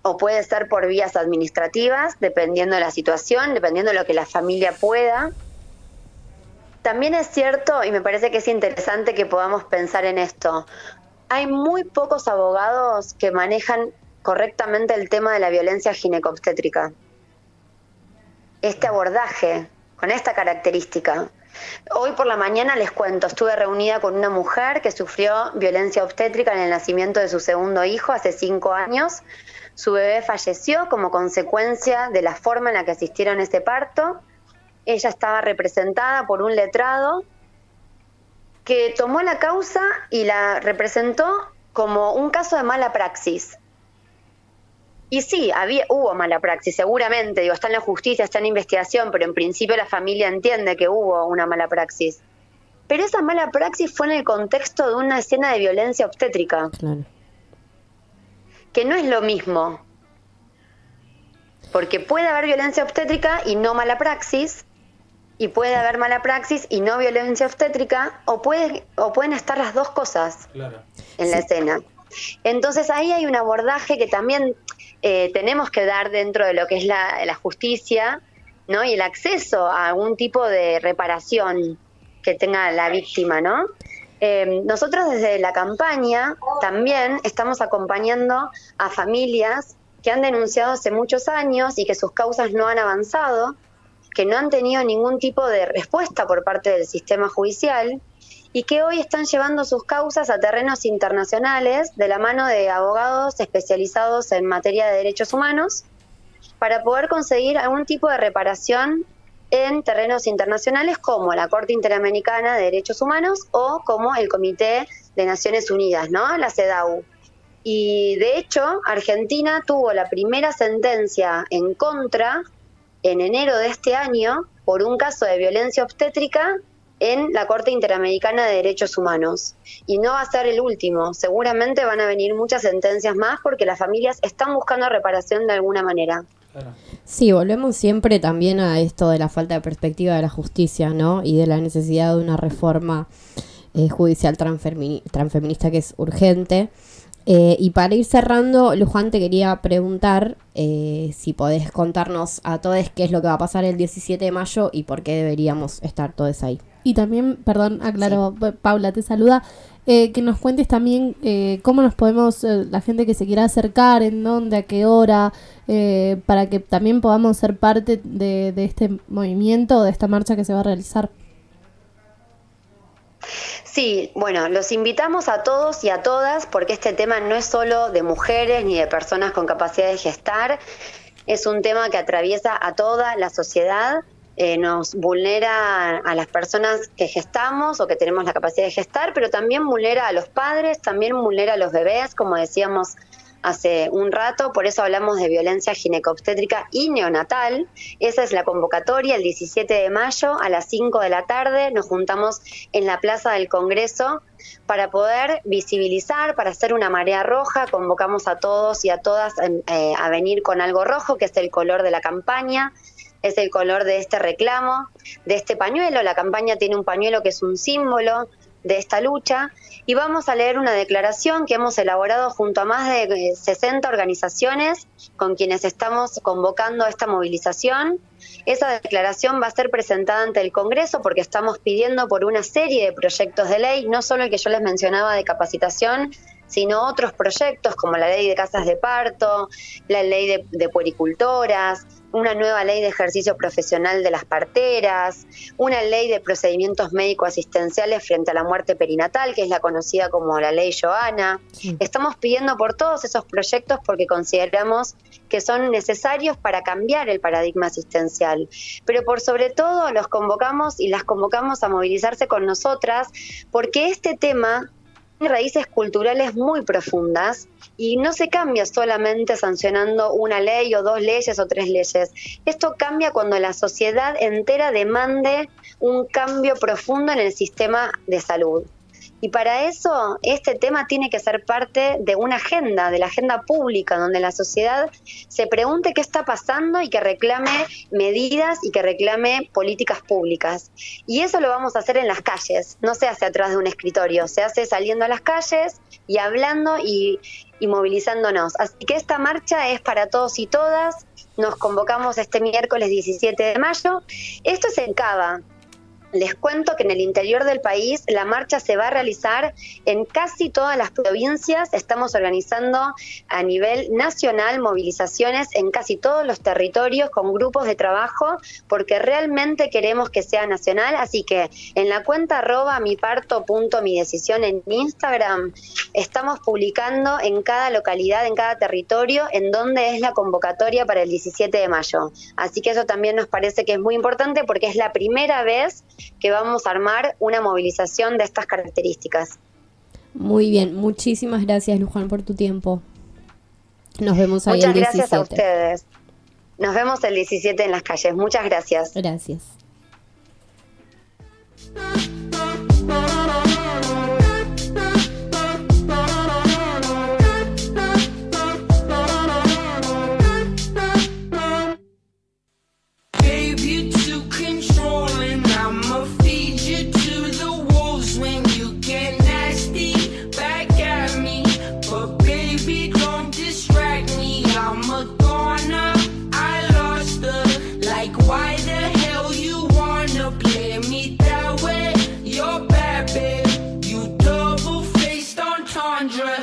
o puede ser por vías administrativas, dependiendo de la situación, dependiendo de lo que la familia pueda. También es cierto, y me parece que es interesante que podamos pensar en esto, hay muy pocos abogados que manejan correctamente el tema de la violencia gineco-obstétrica. Este abordaje, con esta característica. Hoy por la mañana les cuento, estuve reunida con una mujer que sufrió violencia obstétrica en el nacimiento de su segundo hijo hace 5 años. Su bebé falleció como consecuencia de la forma en la que asistieron a ese parto. Ella estaba representada por un letrado que tomó la causa y la representó como un caso de mala praxis. Y sí, hubo mala praxis, seguramente, está en la justicia, está en la investigación, pero en principio la familia entiende que hubo una mala praxis. Pero esa mala praxis fue en el contexto de una escena de violencia obstétrica. Claro. Que no es lo mismo. Porque puede haber violencia obstétrica y no mala praxis, y puede haber mala praxis y no violencia obstétrica, o pueden estar las dos cosas en la escena. Entonces ahí hay un abordaje que también tenemos que dar dentro de lo que es la justicia, ¿no? Y el acceso a algún tipo de reparación que tenga la víctima, ¿no? Nosotros desde la campaña también estamos acompañando a familias que han denunciado hace muchos años y que sus causas no han avanzado, que no han tenido ningún tipo de respuesta por parte del sistema judicial y que hoy están llevando sus causas a terrenos internacionales de la mano de abogados especializados en materia de derechos humanos para poder conseguir algún tipo de reparación en terrenos internacionales como la Corte Interamericana de Derechos Humanos o como el Comité de Naciones Unidas, ¿no? La CEDAW. Y de hecho, Argentina tuvo la primera sentencia en contra en enero de este año por un caso de violencia obstétrica en la Corte Interamericana de Derechos Humanos. Y no va a ser el último, seguramente van a venir muchas sentencias más porque las familias están buscando reparación de alguna manera. Claro. Sí, volvemos siempre también a esto de la falta de perspectiva de la justicia, ¿no? Y de la necesidad de una reforma judicial transfeminista que es urgente. Y para ir cerrando, Luján, te quería preguntar si podés contarnos a todos qué es lo que va a pasar el 17 de mayo y por qué deberíamos estar todos ahí. Y también, perdón, aclaro, sí. Paula te saluda, que nos cuentes también cómo nos podemos, la gente que se quiera acercar, en dónde, a qué hora, para que también podamos ser parte de este movimiento, de esta marcha que se va a realizar. Sí, bueno, los invitamos a todos y a todas porque este tema no es solo de mujeres ni de personas con capacidad de gestar, es un tema que atraviesa a toda la sociedad, nos vulnera a las personas que gestamos o que tenemos la capacidad de gestar, pero también vulnera a los padres, también vulnera a los bebés, como decíamos hace un rato, por eso hablamos de violencia ginecobstétrica y neonatal. Esa es la convocatoria, el 17 de mayo a las 5 de la tarde, nos juntamos en la Plaza del Congreso para poder visibilizar, para hacer una marea roja, convocamos a todos y a todas a venir con algo rojo, que es el color de la campaña, es el color de este reclamo, de este pañuelo. La campaña tiene un pañuelo que es un símbolo de esta lucha, y vamos a leer una declaración que hemos elaborado junto a más de 60 organizaciones con quienes estamos convocando a esta movilización. Esa declaración va a ser presentada ante el Congreso porque estamos pidiendo por una serie de proyectos de ley, no solo el que yo les mencionaba de capacitación, sino otros proyectos como la ley de casas de parto, la ley de puericultoras, una nueva ley de ejercicio profesional de las parteras, una ley de procedimientos médico-asistenciales frente a la muerte perinatal, que es la conocida como la ley Joana. Sí. Estamos pidiendo por todos esos proyectos porque consideramos que son necesarios para cambiar el paradigma asistencial. Pero por sobre todo los convocamos y las convocamos a movilizarse con nosotras porque este tema tiene raíces culturales muy profundas y no se cambia solamente sancionando una ley o dos leyes o tres leyes. Esto cambia cuando la sociedad entera demande un cambio profundo en el sistema de salud. Y para eso este tema tiene que ser parte de una agenda, de la agenda pública, donde la sociedad se pregunte qué está pasando y que reclame medidas y que reclame políticas públicas. Y eso lo vamos a hacer en las calles, no se hace atrás de un escritorio, se hace saliendo a las calles y hablando y movilizándonos. Así que esta marcha es para todos y todas, nos convocamos este miércoles 17 de mayo. Esto es en Cava. Les cuento que en el interior del país la marcha se va a realizar en casi todas las provincias. Estamos organizando a nivel nacional movilizaciones en casi todos los territorios con grupos de trabajo porque realmente queremos que sea nacional. Así que en la cuenta @miparto.midecisión en Instagram estamos publicando en cada localidad, en cada territorio, en dónde es la convocatoria para el 17 de mayo. Así que eso también nos parece que es muy importante porque es la primera vez que vamos a armar una movilización de estas características. Muy bien, muchísimas gracias, Luján, por tu tiempo. Nos vemos ahí el 17. Muchas gracias a ustedes. Nos vemos el 17 en las calles. Muchas gracias. Gracias.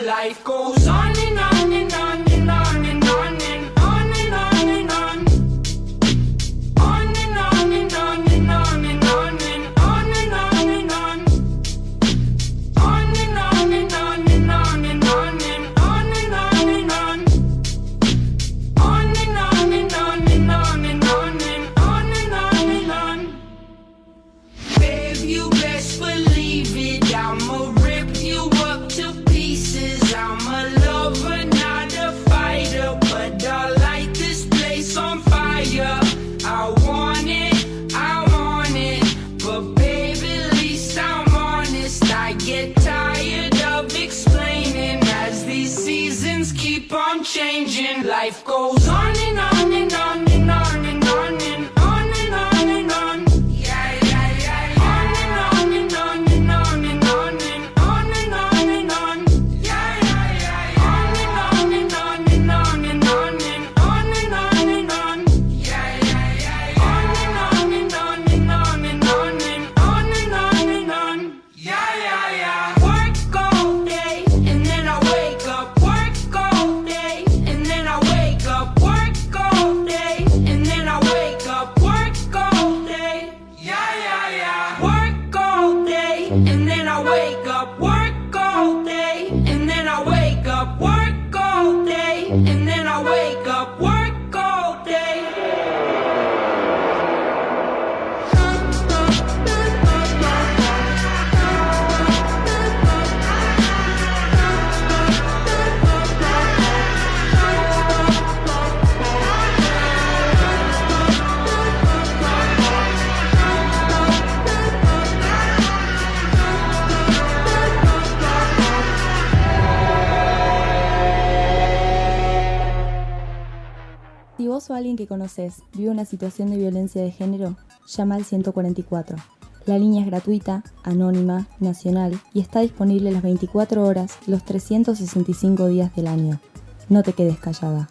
Life goes on and on and on and on and on and on and on and on. On and on and on and on and on and on and on and on. On and on and on and on and on and on and on and on. On and on and on and on and on and on and on and on. Babe, you best believe it, I'ma rip you up to pieces. I'm keep on changing. Life goes on and on and on and on and on and on and on and on. Yeah, yeah, yeah, yeah. On and on and on and on and on and on and on and on. Yeah, yeah, yeah, yeah. On and on and on and on and on and on and on and on. Yeah, yeah, yeah, yeah. On and on and on and on and on and on and on and on. Yeah, yeah, yeah. Work all day and then I wake up. Work all day and then I wake up. Work all day and then I wake up. Work all day. Yeah, yeah, yeah. Work all day and then I wake up. Work all day and then I wake up. Work all day and then I wake up. Work all day. Si vos o alguien que conoces vive una situación de violencia de género, llama al 144. La línea es gratuita, anónima, nacional y está disponible las 24 horas, los 365 días del año. No te quedes callada.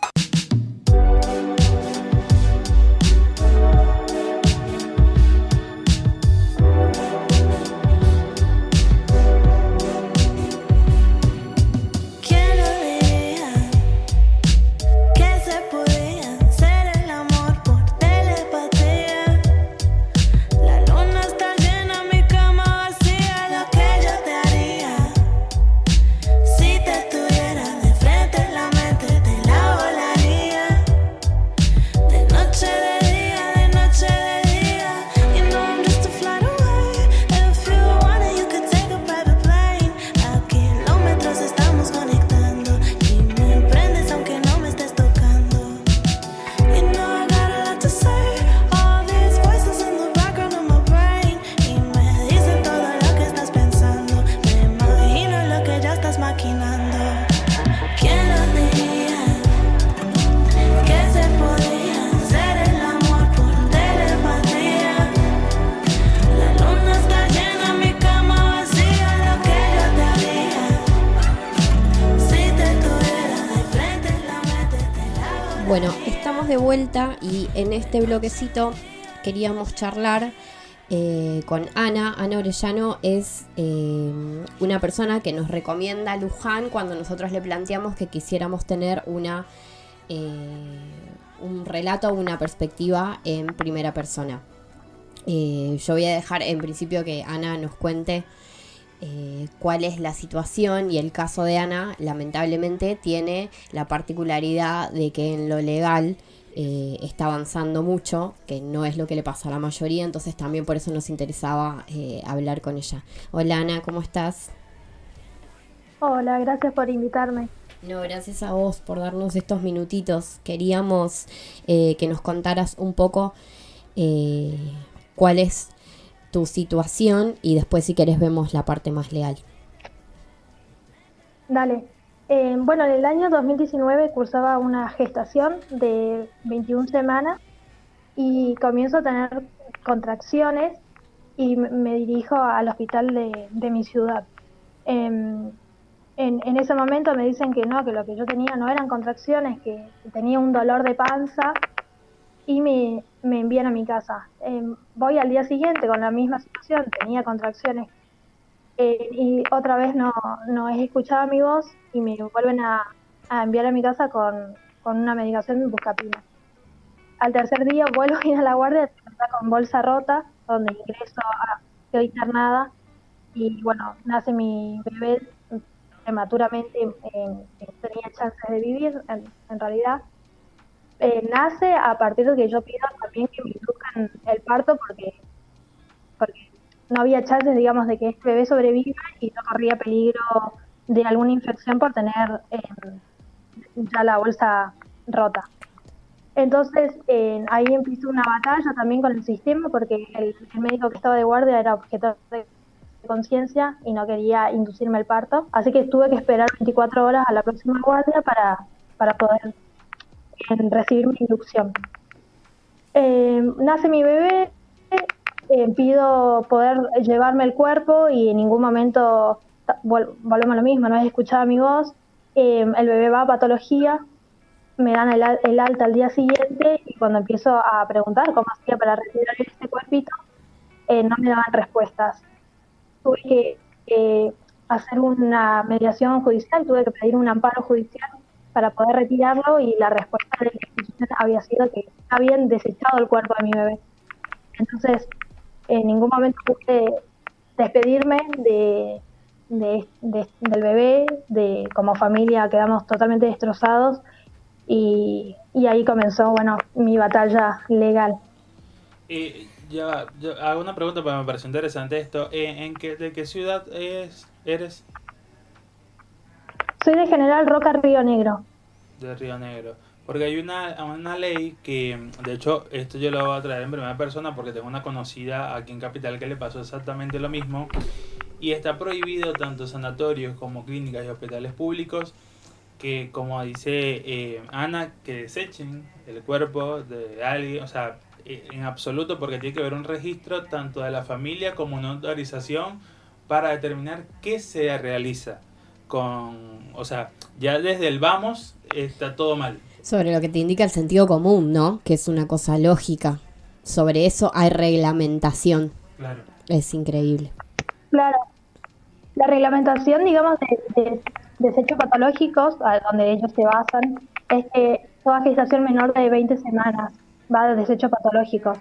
¿Quién lo diría que se podía hacer el amor por telepatía? La luna está llena, mi cama vacía, lo que yo te haría si te tuviera de frente en la mente, te la volaría. De noche, de día, de noche, de día. You know I'm just a flight away. If you wanted, you could take a private plane. A kilómetros estamos conectando y me prendes aunque no me estés tocando. You know I got a lot to say. All these voices in the background of my brain y me dicen todo lo que estás pensando. Me imagino lo que ya estás maquinando. ¿Quién lo diría que se podía hacer el amor por telepatía? La luna está llena, mi cama vacía, lo que yo te haría si te tuviera de frente en la mente, te la Bueno, estamos de vuelta y en este bloquecito queríamos charlar con Ana. Ana Orellano es una persona que nos recomienda Luján cuando nosotros le planteamos que quisiéramos tener un relato o una perspectiva en primera persona. Yo voy a dejar en principio que Ana nos cuente cuál es la situación, y el caso de Ana lamentablemente tiene la particularidad de que en lo legal está avanzando mucho, que no es lo que le pasa a la mayoría, entonces también por eso nos interesaba hablar con ella. Hola Ana, ¿cómo estás? Hola, gracias por invitarme. No, gracias a vos por darnos estos minutitos. Queríamos que nos contaras un poco cuál es tu situación y después si querés vemos la parte más legal. Dale. Bueno, en el año 2019 cursaba una gestación de 21 semanas y comienzo a tener contracciones y me dirijo al hospital de mi ciudad. En ese momento me dicen que no, que lo que yo tenía no eran contracciones, que tenía un dolor de panza y me envían a mi casa. Voy al día siguiente con la misma situación, tenía contracciones y otra vez no he escuchado mi voz y me vuelven a enviar a mi casa con una medicación de buscapina. Al tercer día vuelvo a ir a la guardia con bolsa rota, donde ingreso quedo internada y bueno, nace mi bebé prematuramente, tenía chances de vivir en realidad. Nace a partir de que yo pido también que me induzcan el parto porque no había chances, digamos, de que este bebé sobreviva y no corría peligro de alguna infección por tener ya la bolsa rota. Entonces ahí empieza una batalla también con el sistema porque el médico que estaba de guardia era objetor conciencia y no quería inducirme el parto, así que tuve que esperar 24 horas a la próxima guardia para poder recibir mi inducción. Nace mi bebé, pido poder llevarme el cuerpo y en ningún momento volvemos a lo mismo, no he escuchado mi voz. El bebé va a patología, me dan el alta al día siguiente y cuando empiezo a preguntar cómo hacía para retirar este cuerpito, no me daban respuestas. Tuve que hacer una mediación judicial, tuve que pedir un amparo judicial para poder retirarlo y la respuesta de la institución había sido que habían desechado el cuerpo de mi bebé. Entonces, en ningún momento pude despedirme del bebé, como familia quedamos totalmente destrozados y ahí comenzó, mi batalla legal. Yo hago una pregunta porque me pareció interesante esto. ¿De qué ciudad eres? Soy de General Roca, Río Negro. De Río Negro. Porque hay una ley que, de hecho, esto yo lo voy a traer en primera persona porque tengo una conocida aquí en Capital que le pasó exactamente lo mismo. Y está prohibido tanto sanatorios como clínicas y hospitales públicos que, como dice Ana, que desechen el cuerpo de alguien, o sea, en absoluto, porque tiene que haber un registro tanto de la familia como una autorización para determinar qué se realiza o sea, ya desde el vamos está todo mal. Sobre lo que te indica el sentido común, ¿no? Que es una cosa lógica. Sobre eso hay reglamentación. Claro. Es increíble. Claro. La reglamentación, digamos, de desechos patológicos, a donde ellos se basan, es que toda gestación menor de 20 semanas va de desechos patológicos.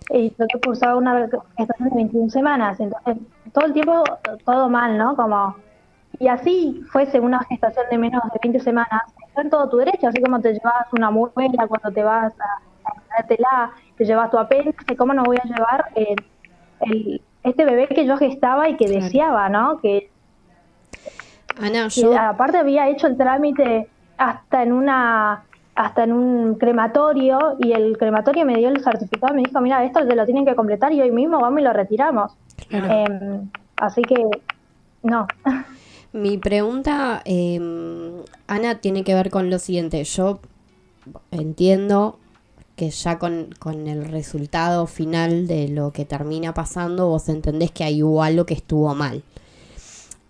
Y yo que cursaba una gestación de 21 semanas, entonces todo el tiempo todo mal, ¿no? Y así fuese una gestación de menos de 20 semanas, está en todo tu derecho, así como te llevas una muela cuando te vas a ponértela, te llevas tu apéndice, ¿cómo no voy a llevar este bebé que yo gestaba y que deseaba, ¿no? Ana, aparte había hecho el trámite hasta en un crematorio y el crematorio me dio el certificado y me dijo, mira, esto te lo tienen que completar y hoy mismo vamos y lo retiramos. Claro. Así que, no. Mi pregunta, Ana, tiene que ver con lo siguiente. Yo entiendo que ya con el resultado final de lo que termina pasando, vos entendés que hay algo que estuvo mal.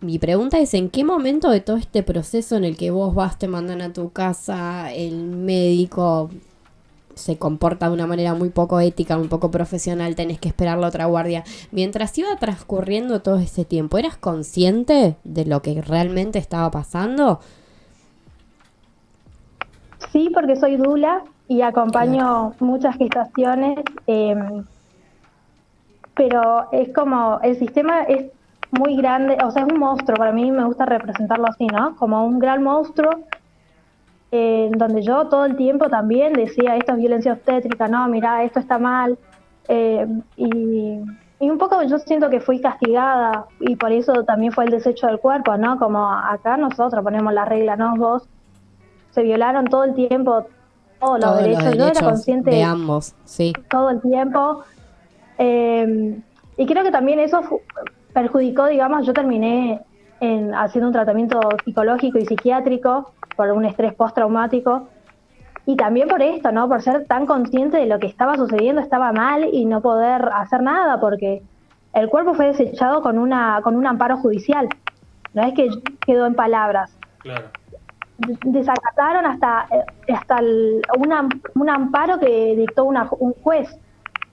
Mi pregunta es, ¿en qué momento de todo este proceso en el que vos vas, te mandan a tu casa, el médico se comporta de una manera muy poco ética, muy poco profesional, tenés que esperar la otra guardia? Mientras iba transcurriendo todo ese tiempo, ¿eras consciente de lo que realmente estaba pasando? Sí, porque soy dula y acompaño muchas gestaciones, pero es como, el sistema es muy grande, o sea, es un monstruo, para mí me gusta representarlo así, ¿no? Como un gran monstruo, donde yo todo el tiempo también decía, esto es violencia obstétrica, no, mira, esto está mal, y un poco yo siento que fui castigada, y por eso también fue el desecho del cuerpo, ¿no? Como acá nosotros ponemos la regla, no vos, se violaron todo el tiempo todos los derechos, yo era consciente de ambos, sí, todo el tiempo, y creo que también eso perjudicó, digamos, yo terminé haciendo un tratamiento psicológico y psiquiátrico por un estrés postraumático y también por esto, ¿no? Por ser tan consciente de lo que estaba sucediendo, estaba mal y no poder hacer nada porque el cuerpo fue desechado con un amparo judicial, no es que quedó en palabras. Claro. Desacataron hasta un amparo que dictó un juez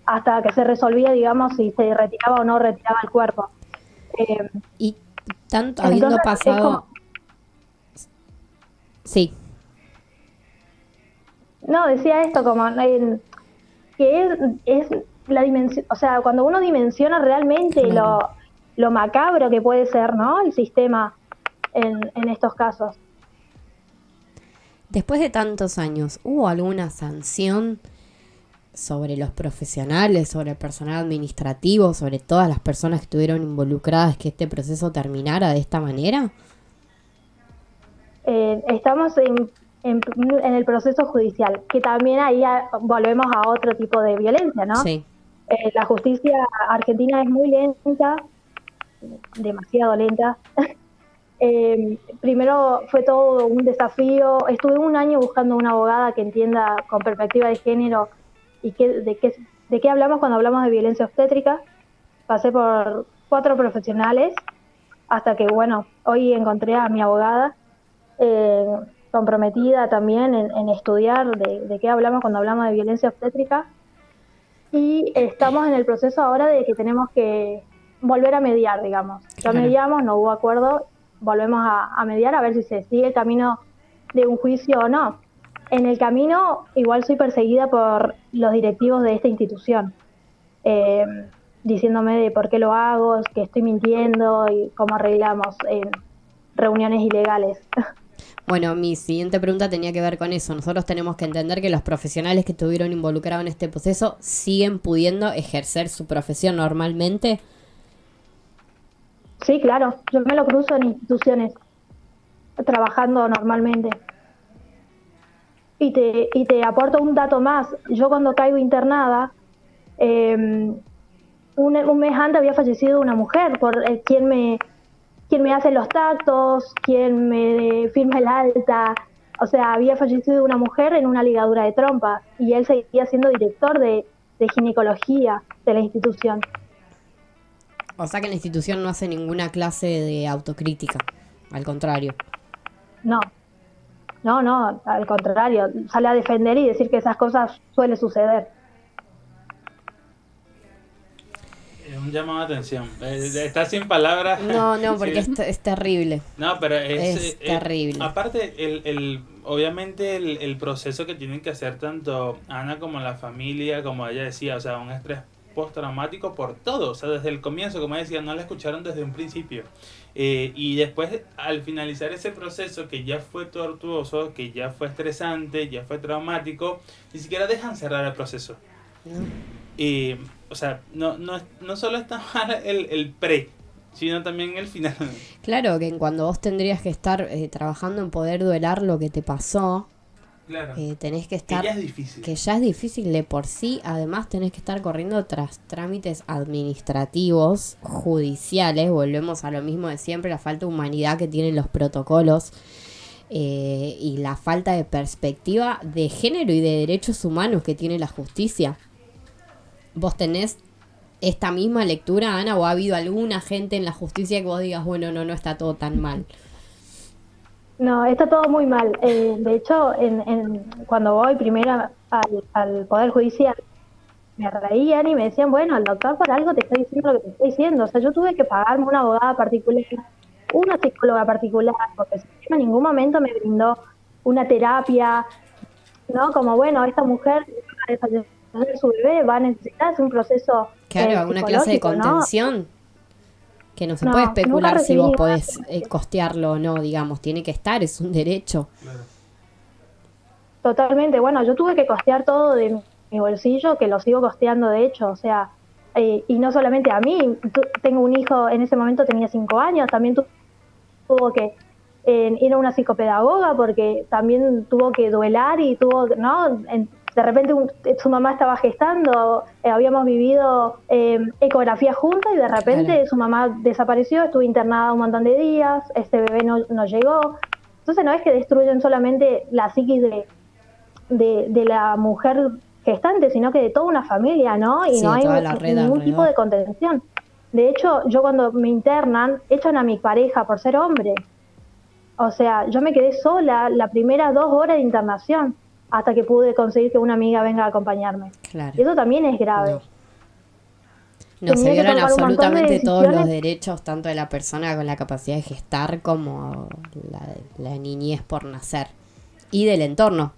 hasta que se resolvía, digamos, si se retiraba o no retiraba el cuerpo. Y tanto habiendo pasado... Sí. No, decía esto como que es la dimensión, o sea, cuando uno dimensiona realmente lo macabro que puede ser, ¿no? El sistema en estos casos. Después de tantos años, ¿hubo alguna sanción sobre los profesionales, sobre el personal administrativo, sobre todas las personas que estuvieron involucradas, que este proceso terminara de esta manera? Estamos en el proceso judicial, que también ahí volvemos a otro tipo de violencia, ¿no? Sí. La justicia argentina es muy lenta demasiado lenta. Primero fue todo un desafío. Estuve un año buscando una abogada que entienda con perspectiva de género y de qué hablamos cuando hablamos de violencia obstétrica. Pasé por 4 profesionales hasta que, bueno, hoy encontré a mi abogada comprometida también en estudiar de qué hablamos cuando hablamos de violencia obstétrica. Y estamos en el proceso ahora de que tenemos que volver a mediar, digamos. Ya mediamos, no hubo acuerdo, volvemos a mediar a ver si se sigue el camino de un juicio o no. En el camino igual soy perseguida por los directivos de esta institución, diciéndome de por qué lo hago, que estoy mintiendo y cómo arreglamos en reuniones ilegales. Bueno, mi siguiente pregunta tenía que ver con eso. Nosotros tenemos que entender que los profesionales que estuvieron involucrados en este proceso siguen pudiendo ejercer su profesión normalmente. Sí, claro. Yo me lo cruzo en instituciones, trabajando normalmente. Y te aporto un dato más. Yo cuando caigo internada, un mes antes había fallecido una mujer por quien me hace los tactos, quien me firma el alta. O sea, había fallecido una mujer en una ligadura de trompa y él seguía siendo director de ginecología de la institución. O sea que la institución no hace ninguna clase de autocrítica, al contrario. No, al contrario, sale a defender y decir que esas cosas suelen suceder. Es un llamado de atención. Está sin palabras. No, porque sí. es terrible. No, pero es terrible. Aparte, obviamente el proceso que tienen que hacer tanto Ana como la familia, como ella decía, o sea, un estrés postraumático por todo, o sea, desde el comienzo, como decía, no la escucharon desde un principio. Y después, al finalizar ese proceso que ya fue tortuoso, que ya fue estresante, ya fue traumático, ni siquiera dejan cerrar el proceso. O sea, no solo está mal el pre, sino también el final. Claro, que cuando vos tendrías que estar trabajando en poder duelar lo que te pasó, claro, tenés que estar... Que ya es difícil de por sí, además tenés que estar corriendo tras trámites administrativos, judiciales, volvemos a lo mismo de siempre, la falta de humanidad que tienen los protocolos y la falta de perspectiva de género y de derechos humanos que tiene la justicia. ¿Vos tenés esta misma lectura, Ana, o ha habido alguna gente en la justicia que vos digas, bueno, no está todo tan mal? No, está todo muy mal. De hecho, cuando voy primero al Poder Judicial, me reían y me decían, bueno, el doctor por algo te está diciendo lo que te está diciendo. O sea, yo tuve que pagarme una abogada particular, una psicóloga particular, porque el sistema en ningún momento me brindó una terapia, ¿no? Como, bueno, esta mujer va a fallecer su bebé, va a necesitar un proceso claro, una clase de contención, ¿no? Que no se puede especular si vos podés costearlo o no, digamos, tiene que estar, es un derecho. Claro. Totalmente, bueno, yo tuve que costear todo de mi bolsillo, que lo sigo costeando de hecho, o sea, y no solamente a mí, tengo un hijo, en ese momento tenía 5 años, también tuvo que ir a una psicopedagoga porque también tuvo que duelar y tuvo, ¿no? De repente su mamá estaba gestando, habíamos vivido ecografía juntas y de repente su mamá desapareció, estuvo internada un montón de días, este bebé no llegó. Entonces no es que destruyen solamente la psiquis de la mujer gestante, sino que de toda una familia, ¿no? Y no hay ningún tipo de contención. De hecho, yo cuando me internan, echan a mi pareja por ser hombre. O sea, yo me quedé sola las primeras 2 horas de internación, hasta que pude conseguir que una amiga venga a acompañarme. Claro. Y eso también es grave. No se violan absolutamente todos los derechos, tanto de la persona con la capacidad de gestar como la niñez por nacer. Y del entorno.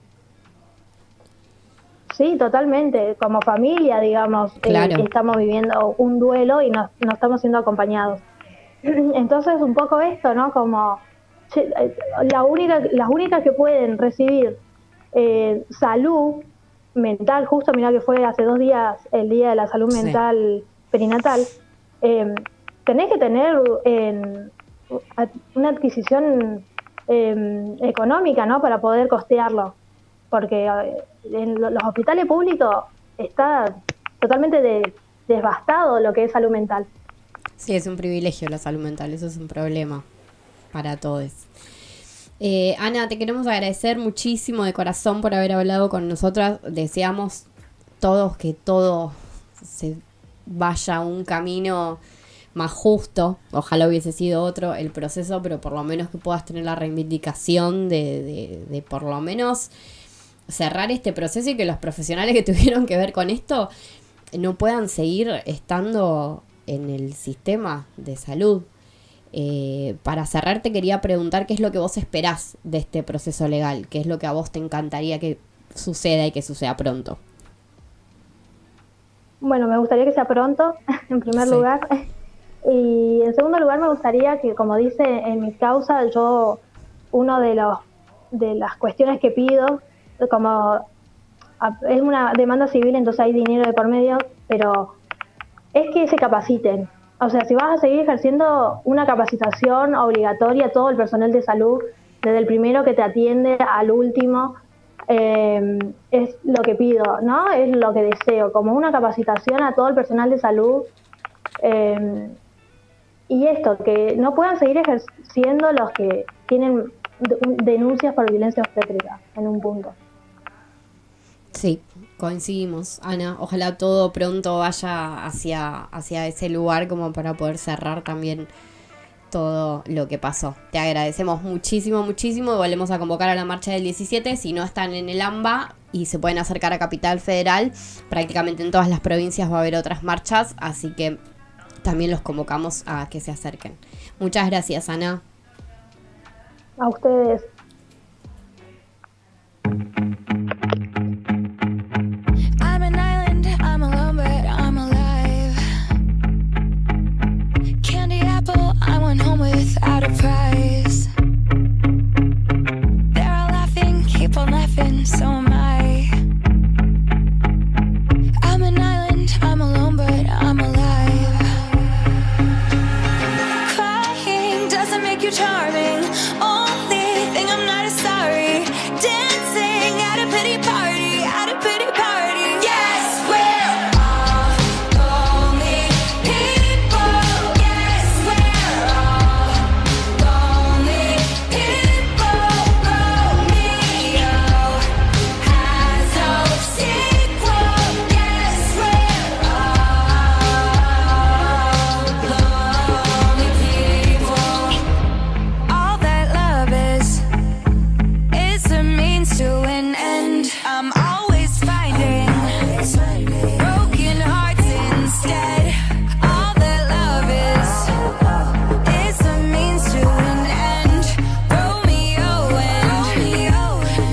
Sí, totalmente. Como familia, digamos, estamos viviendo un duelo y no estamos siendo acompañados. Entonces, un poco esto, ¿no? Como las únicas que pueden recibir salud mental, justo mirá que fue hace 2 días el Día de la Salud Mental Perinatal, tenés que tener una adquisición económica, ¿no? Para poder costearlo, porque en los hospitales públicos está totalmente devastado lo que es salud mental. Sí, es un privilegio la salud mental, eso es un problema para todos. Ana, te queremos agradecer muchísimo de corazón por haber hablado con nosotras. Deseamos todos que todo se vaya a un camino más justo. Ojalá hubiese sido otro el proceso, pero por lo menos que puedas tener la reivindicación de por lo menos cerrar este proceso y que los profesionales que tuvieron que ver con esto no puedan seguir estando en el sistema de salud. Para cerrar te quería preguntar qué es lo que vos esperás de este proceso legal, qué es lo que a vos te encantaría que suceda y que suceda pronto. Bueno, me gustaría que sea pronto, en primer lugar. Y en segundo lugar me gustaría que, como dice en mi causa, uno de las cuestiones que pido, como es una demanda civil, entonces hay dinero de por medio, pero es que se capaciten. O sea, si vas a seguir ejerciendo una capacitación obligatoria a todo el personal de salud, desde el primero que te atiende al último, es lo que pido, ¿no? Es lo que deseo, como una capacitación a todo el personal de salud. Y esto, que no puedan seguir ejerciendo los que tienen denuncias por violencia obstétrica en un punto. Sí, coincidimos, Ana. Ojalá todo pronto vaya hacia ese lugar como para poder cerrar también todo lo que pasó. Te agradecemos muchísimo, muchísimo. Volvemos a convocar a la marcha del 17. Si no están en el AMBA y se pueden acercar a Capital Federal, prácticamente en todas las provincias va a haber otras marchas, así que también los convocamos a que se acerquen. Muchas gracias, Ana. A ustedes. I'm an island, I'm alone, but I'm alive. Candy apple, I went home without a prize. They're all laughing, keep on laughing, so am I. I'm an island, I'm alone, but I'm alive. Crying doesn't make you charming. Only thing I'm not is sorry. Dancing at a pity party, at a pity party. Yes, we're all lonely people. Yes, we're all lonely people. Romeo has no sequel. Yes, we're all lonely people. All that love is a means to an end. I'm always finding broken hearts instead. All that love is a means to an end. Romeo and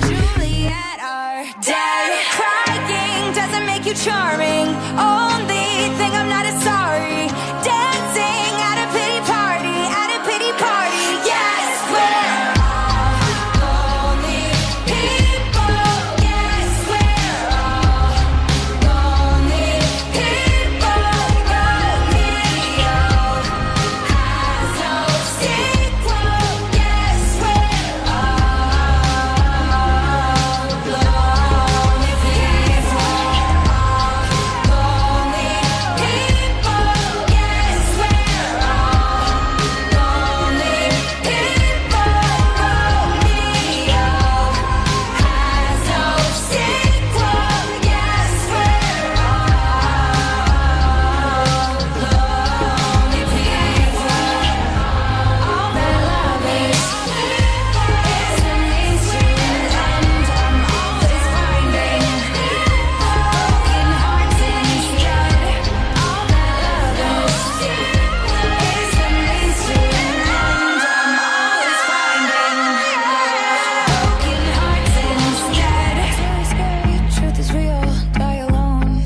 Juliet are dead. Crying doesn't make you charming. Only thing I'm not is sorry. Dancing at a pity party, at a pity party. Yes, we're all lonely people. Yes, we're all lonely people. Romeo has no sequel. Yes, we're all lonely people. Lonely people. Yes, we're all lonely people. Romeo has no sequel. Yes, we're all lonely people. All that love is a means to an end. I'm always finding broken hearts instead. All that love is a means to an end. I'm always finding broken hearts instead. It's very scary, truth is real, die alone.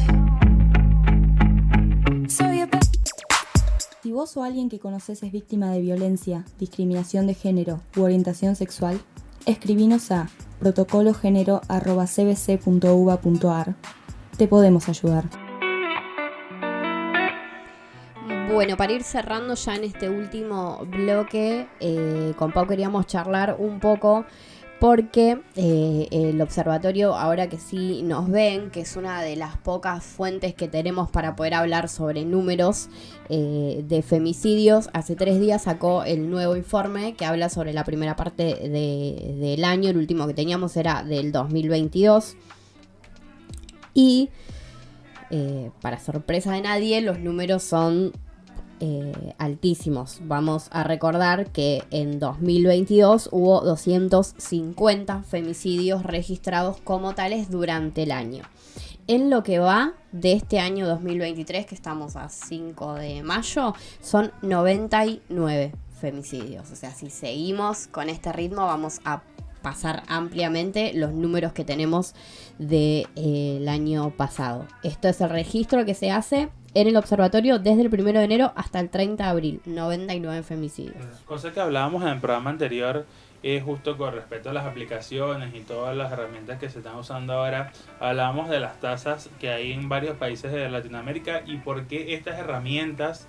So you Si vos o alguien que conoces es víctima de violencia, discriminación de género u orientación sexual, escribinos a protocologénero@cbc.uva.ar. Te podemos ayudar. Bueno, para ir cerrando ya en este último bloque, con Pau queríamos charlar un poco porque el observatorio, ahora que sí nos ven, que es una de las pocas fuentes que tenemos para poder hablar sobre números de femicidios, hace 3 días sacó el nuevo informe que habla sobre la primera parte del año. El último que teníamos era del 2022 y para sorpresa de nadie, los números son altísimos. Vamos a recordar que en 2022 hubo 250 femicidios registrados como tales durante el año. En lo que va de este año 2023, que estamos a 5 de mayo, son 99 femicidios. O sea, si seguimos con este ritmo vamos a pasar ampliamente los números que tenemos del año pasado. Esto es el registro que se hace en el observatorio desde el 1 de enero hasta el 30 de abril, 99 femicidios. Cosa que hablábamos en el programa anterior, justo con respecto a las aplicaciones y todas las herramientas que se están usando ahora. Hablábamos de las tasas que hay en varios países de Latinoamérica y por qué estas herramientas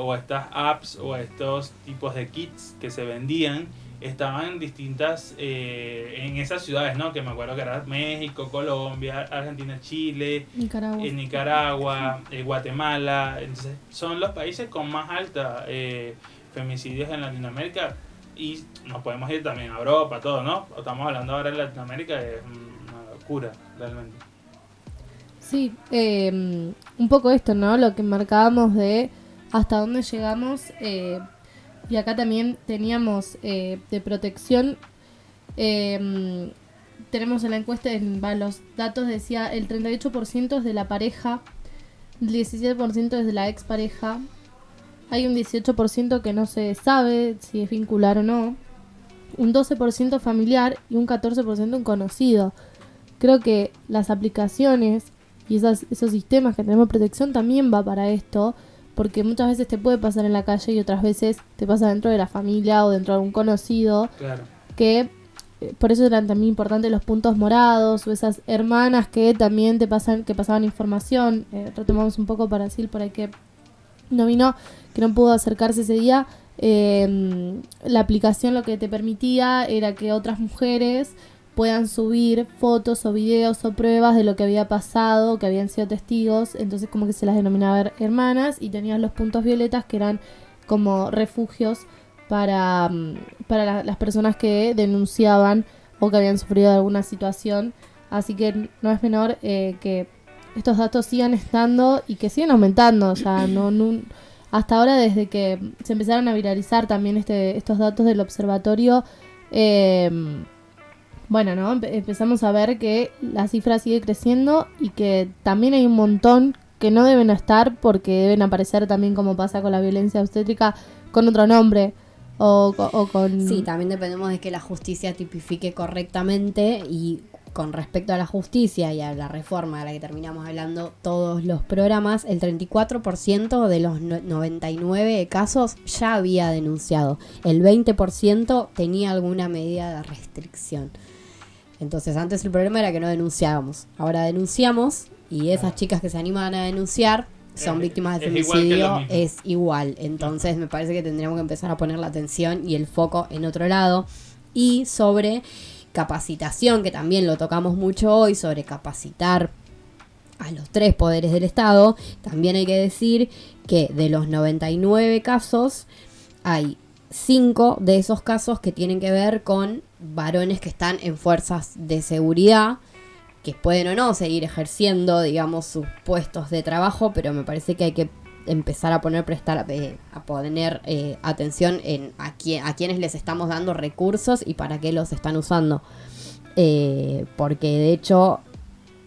o estas apps o estos tipos de kits que se vendían estaban en distintas, en esas ciudades, ¿no? Que me acuerdo que era México, Colombia, Argentina, Chile, Nicaragua, Guatemala. Entonces, son los países con más alta femicidios en Latinoamérica y nos podemos ir también a Europa, todo, ¿no? Estamos hablando ahora de Latinoamérica, es una locura, realmente. Sí, un poco esto, ¿no? Lo que marcábamos de hasta dónde llegamos. Y acá también teníamos de protección, tenemos en la encuesta, los datos decía el 38% es de la pareja, el 17% es de la expareja, hay un 18% que no se sabe si es vincular o no, un 12% familiar y un 14% un conocido. Creo que las aplicaciones y esos sistemas que tenemos de protección también va para esto, porque muchas veces te puede pasar en la calle y otras veces te pasa dentro de la familia o dentro de algún conocido. Claro. Que por eso eran también importantes los puntos morados o esas hermanas que también que pasaban información. Retomamos un poco para decir por ahí que no vino, que no pudo acercarse ese día. La aplicación lo que te permitía era que otras mujeres puedan subir fotos o videos o pruebas de lo que había pasado, que habían sido testigos. Entonces como que se las denominaba hermanas y tenías los puntos violetas que eran como refugios para las personas que denunciaban o que habían sufrido alguna situación. Así que no es menor que estos datos sigan estando y que sigan aumentando. O sea, hasta ahora, desde que se empezaron a viralizar también estos datos del observatorio, bueno, ¿no? Empezamos a ver que la cifra sigue creciendo y que también hay un montón que no deben estar porque deben aparecer también, como pasa con la violencia obstétrica, con otro nombre o con... Sí, también dependemos de que la justicia tipifique correctamente. Y con respecto a la justicia y a la reforma de la que terminamos hablando todos los programas, el 34% de los 99 casos ya había denunciado. El 20% tenía alguna medida de restricción. Entonces antes el problema era que no denunciábamos. Ahora denunciamos y esas chicas que se animan a denunciar son víctimas de femicidio, es igual. Entonces me parece que tendríamos que empezar a poner la atención y el foco en otro lado. Y sobre capacitación, que también lo tocamos mucho hoy, sobre capacitar a los 3 poderes del Estado, también hay que decir que de los 99 casos hay 5 de esos casos que tienen que ver con varones que están en fuerzas de seguridad, que pueden o no seguir ejerciendo, digamos, sus puestos de trabajo, pero me parece que hay que empezar a poner atención en a quienes les estamos dando recursos y para qué los están usando. Porque de hecho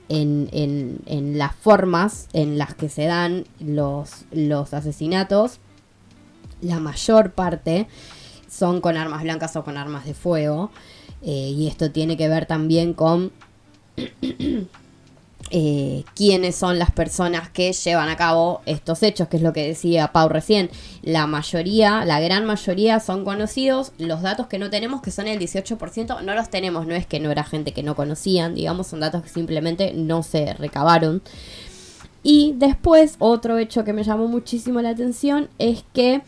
en las formas en las que se dan los asesinatos, la mayor parte son con armas blancas o con armas de fuego, y esto tiene que ver también con quiénes son las personas que llevan a cabo estos hechos, que es lo que decía Pau recién. La gran mayoría son conocidos. Los datos que no tenemos, que son el 18%, no los tenemos. No es que no era gente que no conocían, digamos, son datos que simplemente no se recabaron. Y después, otro hecho que me llamó muchísimo la atención es que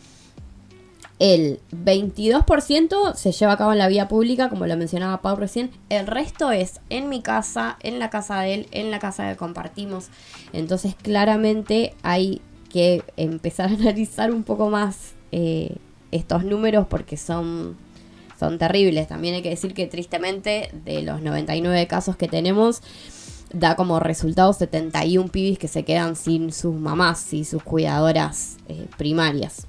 El 22% se lleva a cabo en la vía pública, como lo mencionaba Pau recién. El resto es en mi casa, en la casa de él, en la casa que compartimos. Entonces claramente hay que empezar a analizar un poco más estos números porque son terribles. También hay que decir que tristemente de los 99 casos que tenemos, da como resultado 71 pibis que se quedan sin sus mamás y sus cuidadoras primarias.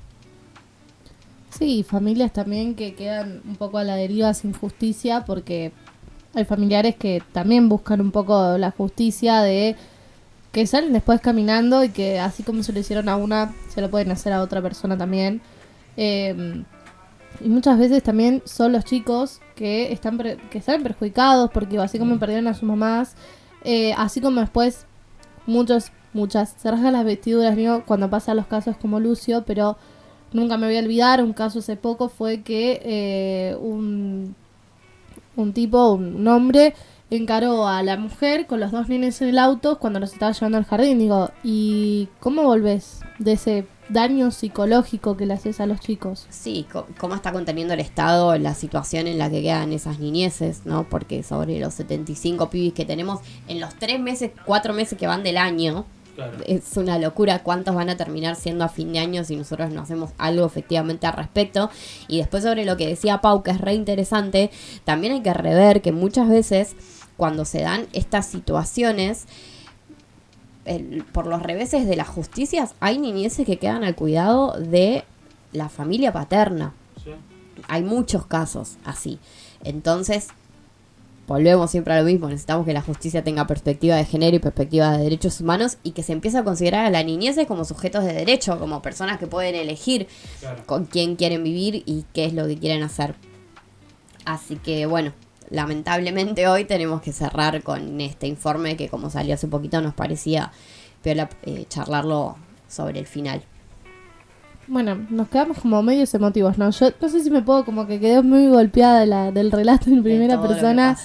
Sí, familias también que quedan un poco a la deriva sin justicia, porque hay familiares que también buscan un poco la justicia, de que salen después caminando y que así como se lo hicieron a una, se lo pueden hacer a otra persona también. Y muchas veces también son los chicos que salen perjudicados porque así como perdieron a sus mamás, así como después muchas se rasgan las vestiduras, ¿no? Cuando pasan los casos como Lucio, pero nunca me voy a olvidar, un caso hace poco fue que un hombre encaró a la mujer con los 2 nenes en el auto cuando los estaba llevando al jardín. Digo, ¿y cómo volvés de ese daño psicológico que le haces a los chicos? Sí, cómo está conteniendo el Estado la situación en la que quedan esas niñeces, ¿no? Porque sobre los 75 pibis que tenemos en los 4 meses que van del año, claro, es una locura cuántos van a terminar siendo a fin de año si nosotros no hacemos algo efectivamente al respecto. Y después sobre lo que decía Pau, que es re interesante, también hay que rever que muchas veces cuando se dan estas situaciones, por los reveses de las justicias, hay niñeces que quedan al cuidado de la familia paterna. Sí. Hay muchos casos así. Entonces, volvemos siempre a lo mismo. Necesitamos que la justicia tenga perspectiva de género y perspectiva de derechos humanos y que se empiece a considerar a las niñeces como sujetos de derecho, como personas que pueden elegir, claro, con quién quieren vivir y qué es lo que quieren hacer. Así que, bueno, lamentablemente hoy tenemos que cerrar con este informe que, como salió hace poquito, nos parecía piola charlarlo sobre el final. Bueno, nos quedamos como medios emotivos, ¿no? Yo no sé si me puedo, como que quedé muy golpeada del relato en primera persona.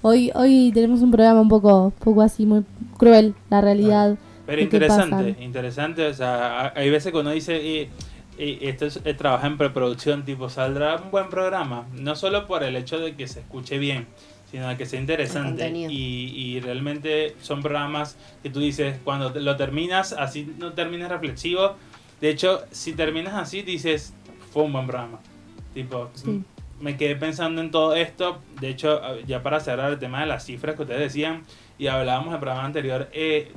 Hoy tenemos un programa un poco así, muy cruel, la realidad. Pero interesante, o sea, hay veces que uno dice, esto trabaja en preproducción, tipo, saldrá un buen programa, no solo por el hecho de que se escuche bien, sino de que sea interesante. Y realmente son programas que tú dices, cuando lo terminas, así no terminas reflexivo. De hecho, si terminas así, dices, fue un buen programa. Tipo, sí, me quedé pensando en todo esto. De hecho, ya para cerrar el tema de las cifras que ustedes decían, y hablábamos en el programa anterior de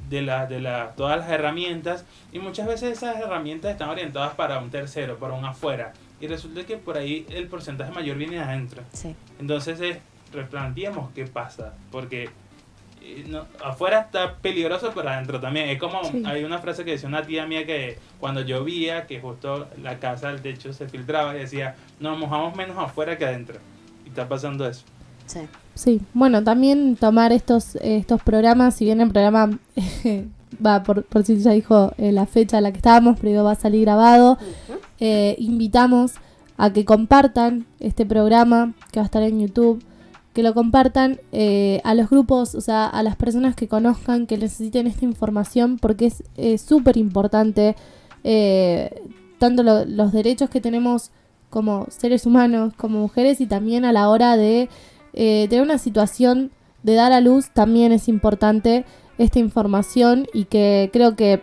todas las herramientas, y muchas veces esas herramientas están orientadas para un tercero, para un afuera, y resulta que por ahí el porcentaje mayor viene de adentro. Sí. Entonces, replanteemos qué pasa, porque afuera está peligroso, pero adentro también. Es como, sí, hay una frase que decía una tía mía que cuando llovía, que justo la casa, el techo se filtraba, y decía, nos mojamos menos afuera que adentro. Y está pasando eso. Sí. Sí, bueno, también tomar estos programas, si bien el programa por si ya dijo la fecha a la que estábamos, pero va a salir grabado, invitamos a que compartan este programa que va a estar en YouTube, que lo compartan a los grupos, o sea, a las personas que conozcan, que necesiten esta información, porque es súper importante, tanto los derechos que tenemos como seres humanos, como mujeres, y también a la hora de tener una situación de dar a luz, también es importante esta información, y que creo que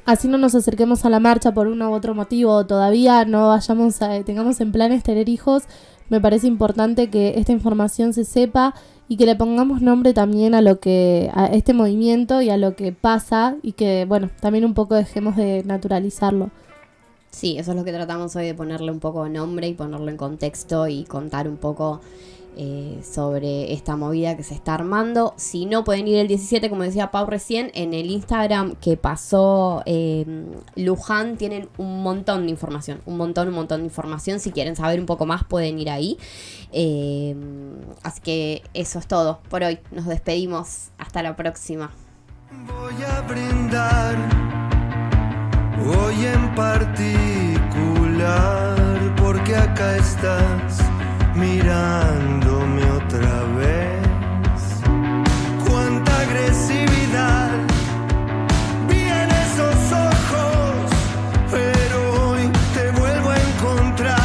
así no nos acerquemos a la marcha por uno u otro motivo, todavía no tengamos en planes tener hijos. Me parece importante que esta información se sepa y que le pongamos nombre también a este movimiento y a lo que pasa, y que, bueno, también un poco dejemos de naturalizarlo. Sí, eso es lo que tratamos hoy, de ponerle un poco de nombre y ponerlo en contexto y contar un poco sobre esta movida que se está armando. Si no, pueden ir el 17, como decía Pau recién, en el Instagram que pasó Luján, tienen un montón de información, un montón de información. Si quieren saber un poco más, pueden ir ahí. Así que eso es todo por hoy. Nos despedimos, hasta la próxima. Voy a brindar hoy en particular, porque acá estás mirándome otra vez. Cuánta agresividad vi en esos ojos, pero hoy te vuelvo a encontrar.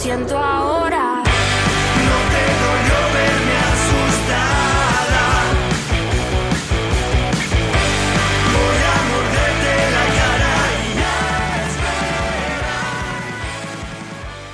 siento ahora.